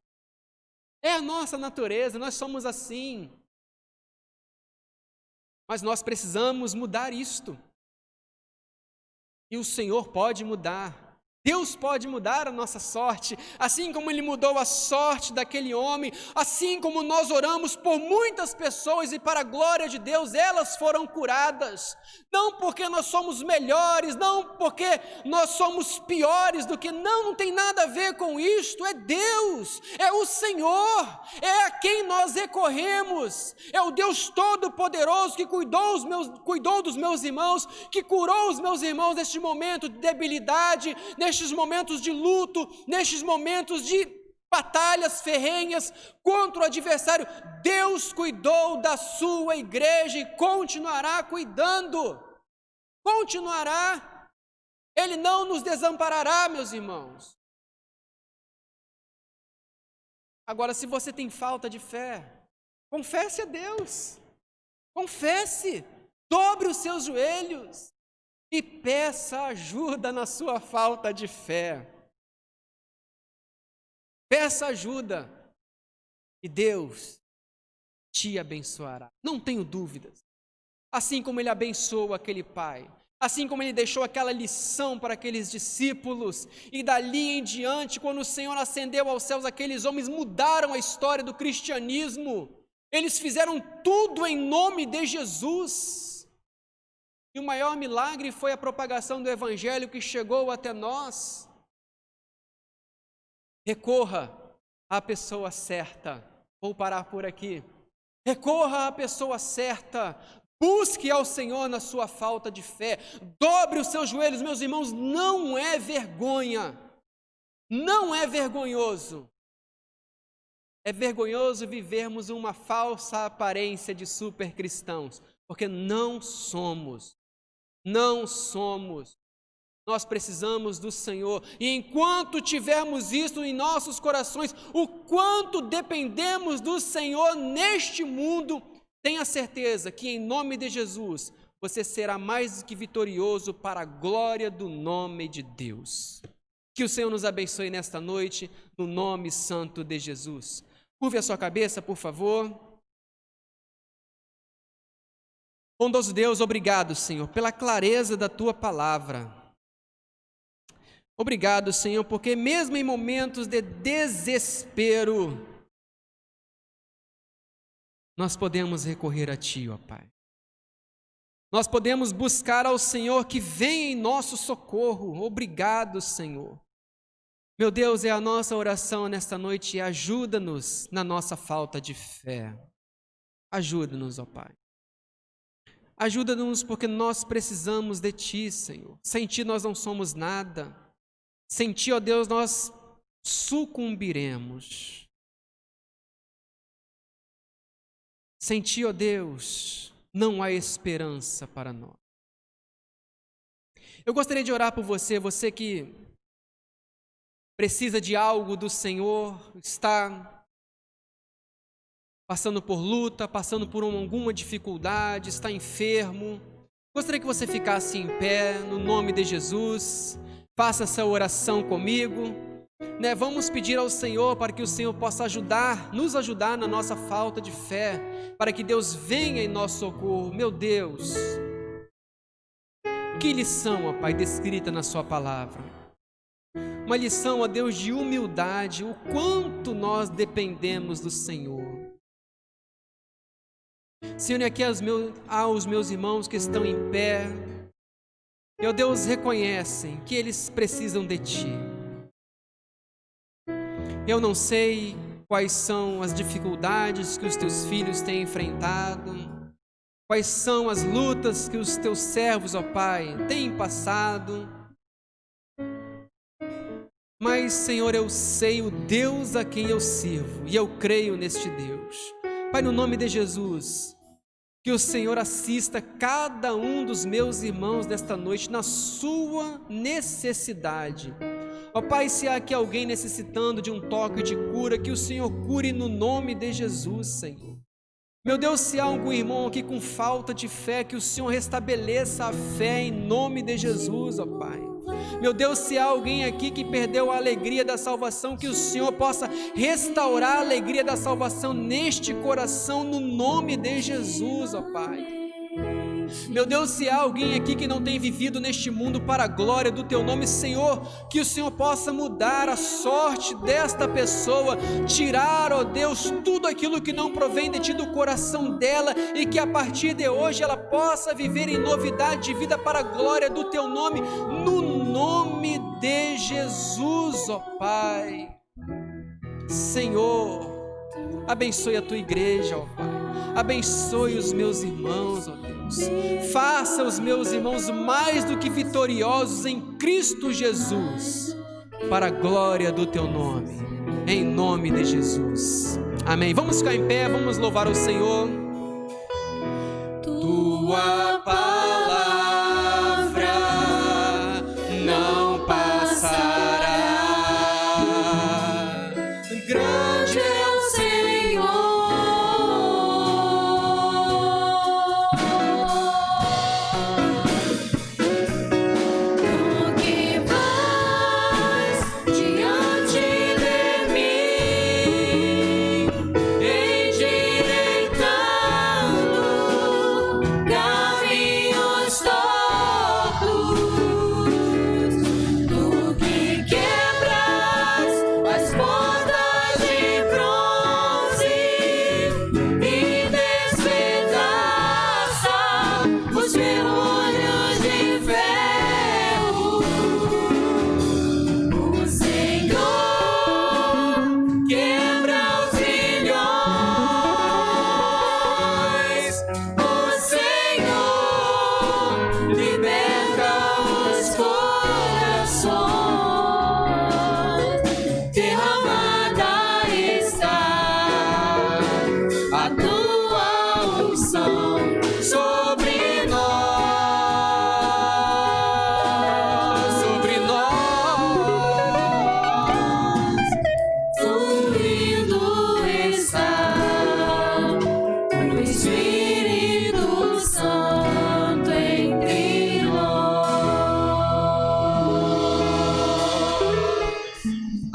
É a nossa natureza, nós somos assim. Mas nós precisamos mudar isto. E o Senhor pode mudar. Deus pode mudar a nossa sorte, assim como Ele mudou a sorte daquele homem, assim como nós oramos por muitas pessoas e para a glória de Deus elas foram curadas, não porque nós somos melhores, não porque nós somos piores do que, não tem nada a ver com isto, é Deus, é o Senhor, é a quem nós recorremos, é o Deus Todo-Poderoso que cuidou dos meus irmãos, que curou os meus irmãos neste momento de debilidade, nestes momentos de luto, nestes momentos de batalhas ferrenhas contra o adversário. Deus cuidou da sua igreja e continuará cuidando. Continuará. Ele não nos desamparará, meus irmãos. Agora, se você tem falta de fé, confesse a Deus. Confesse, dobre os seus joelhos e peça ajuda na sua falta de fé. Peça ajuda e Deus te abençoará. Não tenho dúvidas. Assim como Ele abençoou aquele pai, assim como Ele deixou aquela lição para aqueles discípulos, e dali em diante, quando o Senhor ascendeu aos céus, aqueles homens mudaram a história do cristianismo. Eles fizeram tudo em nome de Jesus. E o maior milagre foi a propagação do Evangelho que chegou até nós. Recorra à pessoa certa. Vou parar por aqui. Recorra à pessoa certa. Busque ao Senhor na sua falta de fé. Dobre os seus joelhos, meus irmãos. Não é vergonha. Não é vergonhoso. É vergonhoso vivermos uma falsa aparência de super cristãos, porque não somos. Não somos. Nós precisamos do Senhor. E enquanto tivermos isso em nossos corações, o quanto dependemos do Senhor neste mundo, tenha certeza que em nome de Jesus, você será mais do que vitorioso para a glória do nome de Deus. Que o Senhor nos abençoe nesta noite, no nome santo de Jesus. Curve a sua cabeça, por favor. Bondoso Deus, obrigado, Senhor, pela clareza da Tua palavra. Obrigado, Senhor, porque mesmo em momentos de desespero, nós podemos recorrer a Ti, ó Pai. Nós podemos buscar ao Senhor que vem em nosso socorro. Obrigado, Senhor. Meu Deus, é a nossa oração nesta noite, ajuda-nos na nossa falta de fé. Ajuda-nos, ó Pai. Ajuda-nos porque nós precisamos de Ti, Senhor. Sem Ti nós não somos nada. Sem Ti, ó Deus, nós sucumbiremos. Sem Ti, ó Deus, não há esperança para nós. Eu gostaria de orar por você, você que precisa de algo do Senhor, está passando por luta, passando por alguma dificuldade, está enfermo. Gostaria que você ficasse em pé, no nome de Jesus. Faça essa oração comigo. Vamos pedir ao Senhor para que o Senhor possa nos ajudar na nossa falta de fé, para que Deus venha em nosso socorro. Meu Deus, que lição, ó Pai, descrita na Sua palavra. Uma lição, ó Deus, de humildade, o quanto nós dependemos do Senhor. Senhor, aqui aos meus irmãos que estão em pé, e ó Deus, reconhecem que eles precisam de Ti. Eu não sei quais são as dificuldades que os Teus filhos têm enfrentado, quais são as lutas que os Teus servos, ó Pai, têm passado. Mas, Senhor, eu sei o Deus a quem eu sirvo, e eu creio neste Deus. Pai, no nome de Jesus, que o Senhor assista cada um dos meus irmãos desta noite na sua necessidade. Ó Pai, se há aqui alguém necessitando de um toque de cura, que o Senhor cure no nome de Jesus, Senhor. Meu Deus, se há algum irmão aqui com falta de fé, que o Senhor restabeleça a fé em nome de Jesus, ó Pai. Meu Deus, se há alguém aqui que perdeu a alegria da salvação, que o Senhor possa restaurar a alegria da salvação neste coração, no nome de Jesus, ó Pai. Meu Deus, se há alguém aqui que não tem vivido neste mundo para a glória do Teu nome, Senhor, que o Senhor possa mudar a sorte desta pessoa, tirar, ó Deus, tudo aquilo que não provém de Ti do coração dela, e que a partir de hoje ela possa viver em novidade de vida para a glória do Teu nome, no nome de Jesus, ó Pai. Senhor, abençoe a Tua igreja, ó Pai. Abençoe os meus irmãos, ó Deus. Faça os meus irmãos mais do que vitoriosos em Cristo Jesus, para a glória do Teu nome, em nome de Jesus. Amém. Vamos ficar em pé, vamos louvar o Senhor. Tua palavra não passará. Grande é o Senhor,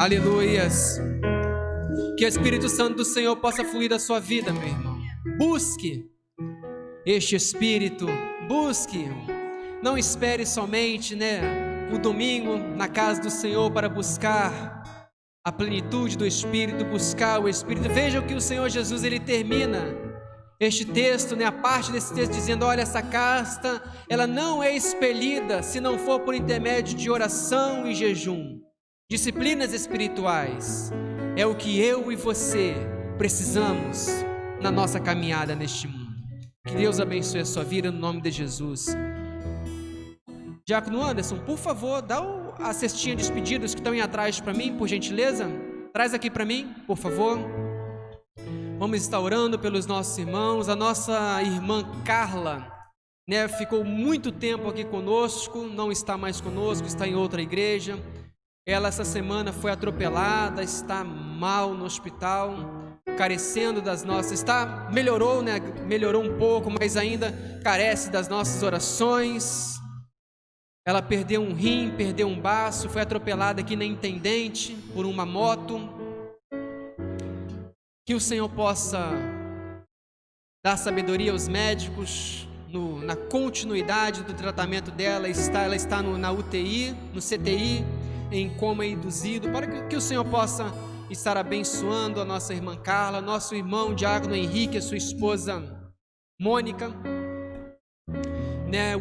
Aleluias. Que o Espírito Santo do Senhor possa fluir da sua vida, meu irmão. Busque este Espírito, busque. Não espere somente, o domingo na casa do Senhor para buscar a plenitude do Espírito, buscar o Espírito. Veja o que o Senhor Jesus, ele termina este texto, a parte desse texto dizendo: olha, essa casta, ela não é expelida se não for por intermédio de oração e jejum. Disciplinas espirituais é o que eu e você precisamos na nossa caminhada neste mundo. Que Deus abençoe a sua vida no nome de Jesus. Diácono Anderson, por favor, dá a cestinha de pedidos que estão aí atrás para mim, por gentileza. Traz aqui para mim, por favor. Vamos estar orando pelos nossos irmãos. A nossa irmã Carla, ficou muito tempo aqui conosco, não está mais conosco, está em outra igreja. Ela essa semana foi atropelada, está mal no hospital, carecendo das nossas, melhorou um pouco, mas ainda carece das nossas orações. Ela perdeu um rim, perdeu um baço, foi atropelada aqui na Intendente por uma moto. Que o Senhor possa dar sabedoria aos médicos na continuidade do tratamento dela. Ela está na UTI, no CTI, em coma induzido, para que o Senhor possa estar abençoando a nossa irmã Carla, nosso irmão Diácono Henrique, a sua esposa Mônica,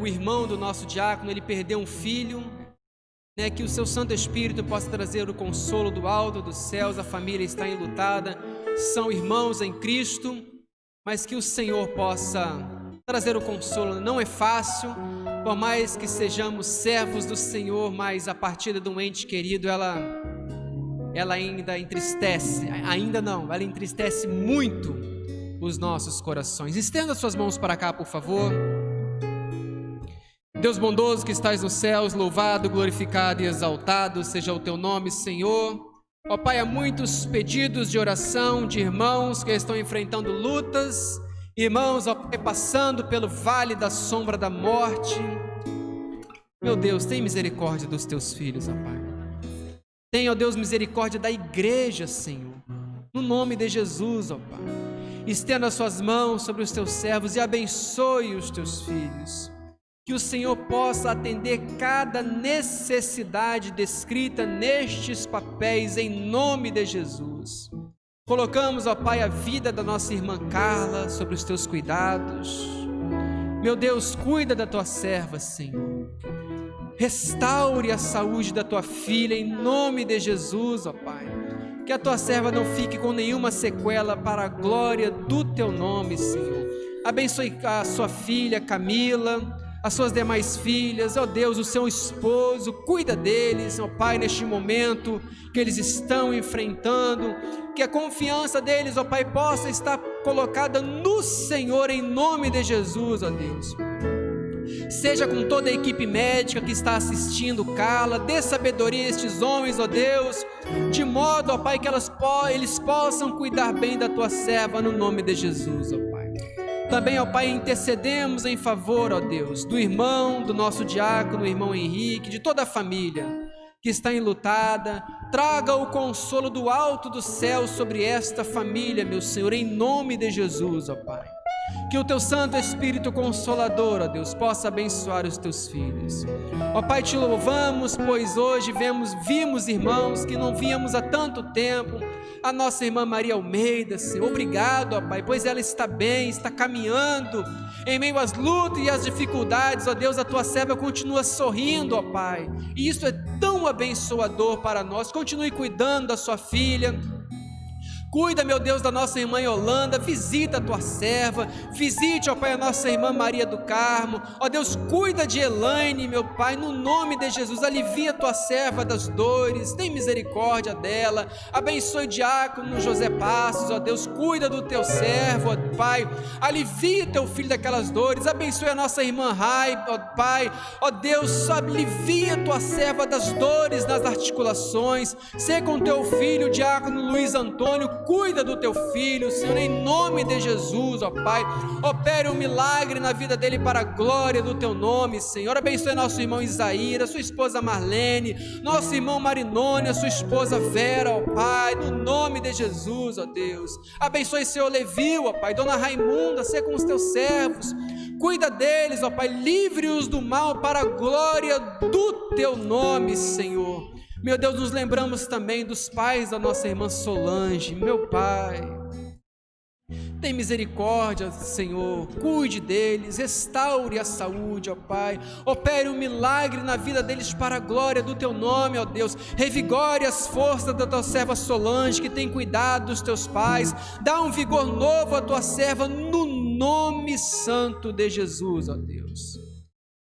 o irmão do nosso diácono, ele perdeu um filho, que o seu Santo Espírito possa trazer o consolo do alto dos céus. A família está enlutada, são irmãos em Cristo, mas que o Senhor possa trazer o consolo. Não é fácil, por mais que sejamos servos do Senhor, mas a partida de um ente querido, ela ainda entristece, ela entristece muito os nossos corações. Estenda suas mãos para cá, por favor. Deus bondoso que estás nos céus, louvado, glorificado e exaltado seja o teu nome, Senhor. Ó Pai, há muitos pedidos de oração de irmãos que estão enfrentando lutas, irmãos, ó Pai, passando pelo vale da sombra da morte. Meu Deus, tem misericórdia dos teus filhos, ó Pai. Tenha, ó Deus, misericórdia da igreja, Senhor, no nome de Jesus, ó Pai. Estenda as suas mãos sobre os teus servos e abençoe os teus filhos. Que o Senhor possa atender cada necessidade descrita nestes papéis, em nome de Jesus. Colocamos, ó Pai, a vida da nossa irmã Carla sobre os teus cuidados. Meu Deus, cuida da tua serva, Senhor. Restaure a saúde da tua filha, em nome de Jesus, ó Pai. Que a tua serva não fique com nenhuma sequela, para a glória do teu nome, Senhor. Abençoe a sua filha Camila, as suas demais filhas, ó Deus, o seu esposo, cuida deles, ó Pai, neste momento que eles estão enfrentando, que a confiança deles, ó Pai, possa estar colocada no Senhor, em nome de Jesus, ó Deus. Seja com toda a equipe médica que está assistindo Carla, dê sabedoria a estes homens, ó Deus, de modo, ó Pai, que eles possam cuidar bem da tua serva, no nome de Jesus, ó Pai. Também, ó Pai, intercedemos em favor, ó Deus, do irmão, do nosso diácono, o irmão Henrique, de toda a família que está enlutada. Traga o consolo do alto do céu sobre esta família, meu Senhor, em nome de Jesus, ó Pai. Que o teu Santo Espírito Consolador, ó Deus, possa abençoar os teus filhos. Ó Pai, te louvamos, pois hoje vimos irmãos que não víamos há tanto tempo. A nossa irmã Maria Almeida, Senhor, obrigado, ó Pai, pois ela está bem, está caminhando em meio às lutas e às dificuldades, ó Deus, a tua serva continua sorrindo, ó Pai, e isso é tão abençoador para nós. Continue cuidando da sua filha. Cuida, meu Deus, da nossa irmã Yolanda, visita a tua serva, visite, ó Pai, a nossa irmã Maria do Carmo, ó Deus, cuida de Elaine, meu Pai, no nome de Jesus, alivia a tua serva das dores, tem misericórdia dela, abençoe o diácono José Passos, ó Deus, cuida do teu servo, ó Pai, alivia teu filho daquelas dores, abençoe a nossa irmã Rai, ó Pai, ó Deus, alivia a tua serva das dores nas articulações, seja com teu filho, o diácono Luiz Antônio, cuida do teu filho, Senhor, em nome de Jesus, ó Pai. Opere um milagre na vida dele para a glória do teu nome, Senhor. Abençoe nosso irmão Isaíra, sua esposa Marlene, nosso irmão Marinônia, sua esposa Vera, ó Pai, no nome de Jesus, ó Deus. Abençoe seu Levio, ó Pai, dona Raimunda, seja com os teus servos. Cuida deles, ó Pai, livre-os do mal para a glória do teu nome, Senhor. Meu Deus, nos lembramos também dos pais da nossa irmã Solange. Meu Pai, tem misericórdia, Senhor, cuide deles, restaure a saúde, ó Pai, opere um milagre na vida deles para a glória do teu nome, ó Deus. Revigore as forças da tua serva Solange, que tem cuidado dos teus pais, dá um vigor novo à tua serva, no nome santo de Jesus, ó Deus.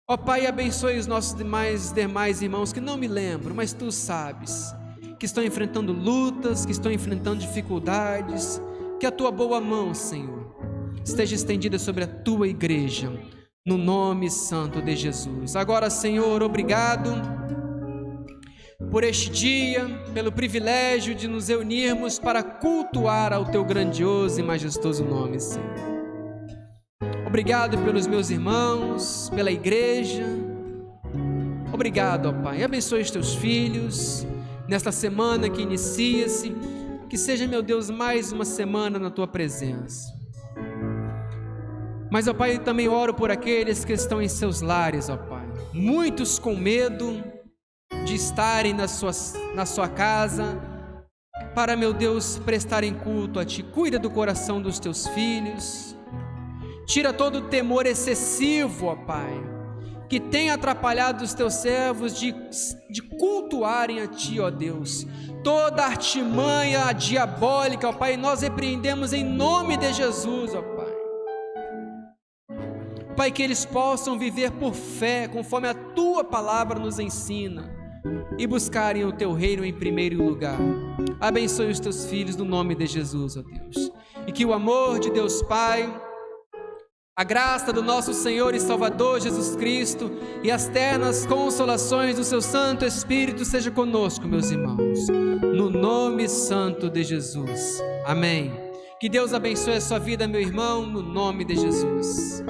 Ó Pai, abençoe os nossos demais irmãos que não me lembro, mas Tu sabes, que estão enfrentando lutas, que estão enfrentando dificuldades. Que a Tua boa mão, Senhor, esteja estendida sobre a Tua igreja, no nome santo de Jesus. Agora, Senhor, obrigado por este dia, pelo privilégio de nos reunirmos para cultuar ao Teu grandioso e majestoso nome, Senhor. Obrigado pelos meus irmãos, pela igreja. Obrigado, ó Pai. Abençoe os teus filhos nesta semana que inicia-se. Que seja, meu Deus, mais uma semana na tua presença. Mas, ó Pai, eu também oro por aqueles que estão em seus lares, ó Pai. Muitos com medo de estarem na sua casa para, meu Deus, prestarem culto a Ti. Cuida do coração dos teus filhos. Tira todo o temor excessivo, ó Pai, que tem atrapalhado os teus servos de cultuarem a Ti, ó Deus. Toda artimanha diabólica, ó Pai, nós repreendemos em nome de Jesus, ó Pai. Pai, que eles possam viver por fé, conforme a Tua palavra nos ensina, e buscarem o Teu reino em primeiro lugar. Abençoe os Teus filhos no nome de Jesus, ó Deus. E que o amor de Deus Pai, a graça do nosso Senhor e Salvador Jesus Cristo e as ternas consolações do seu Santo Espírito seja conosco, meus irmãos, no nome santo de Jesus. Amém. Que Deus abençoe a sua vida, meu irmão, no nome de Jesus.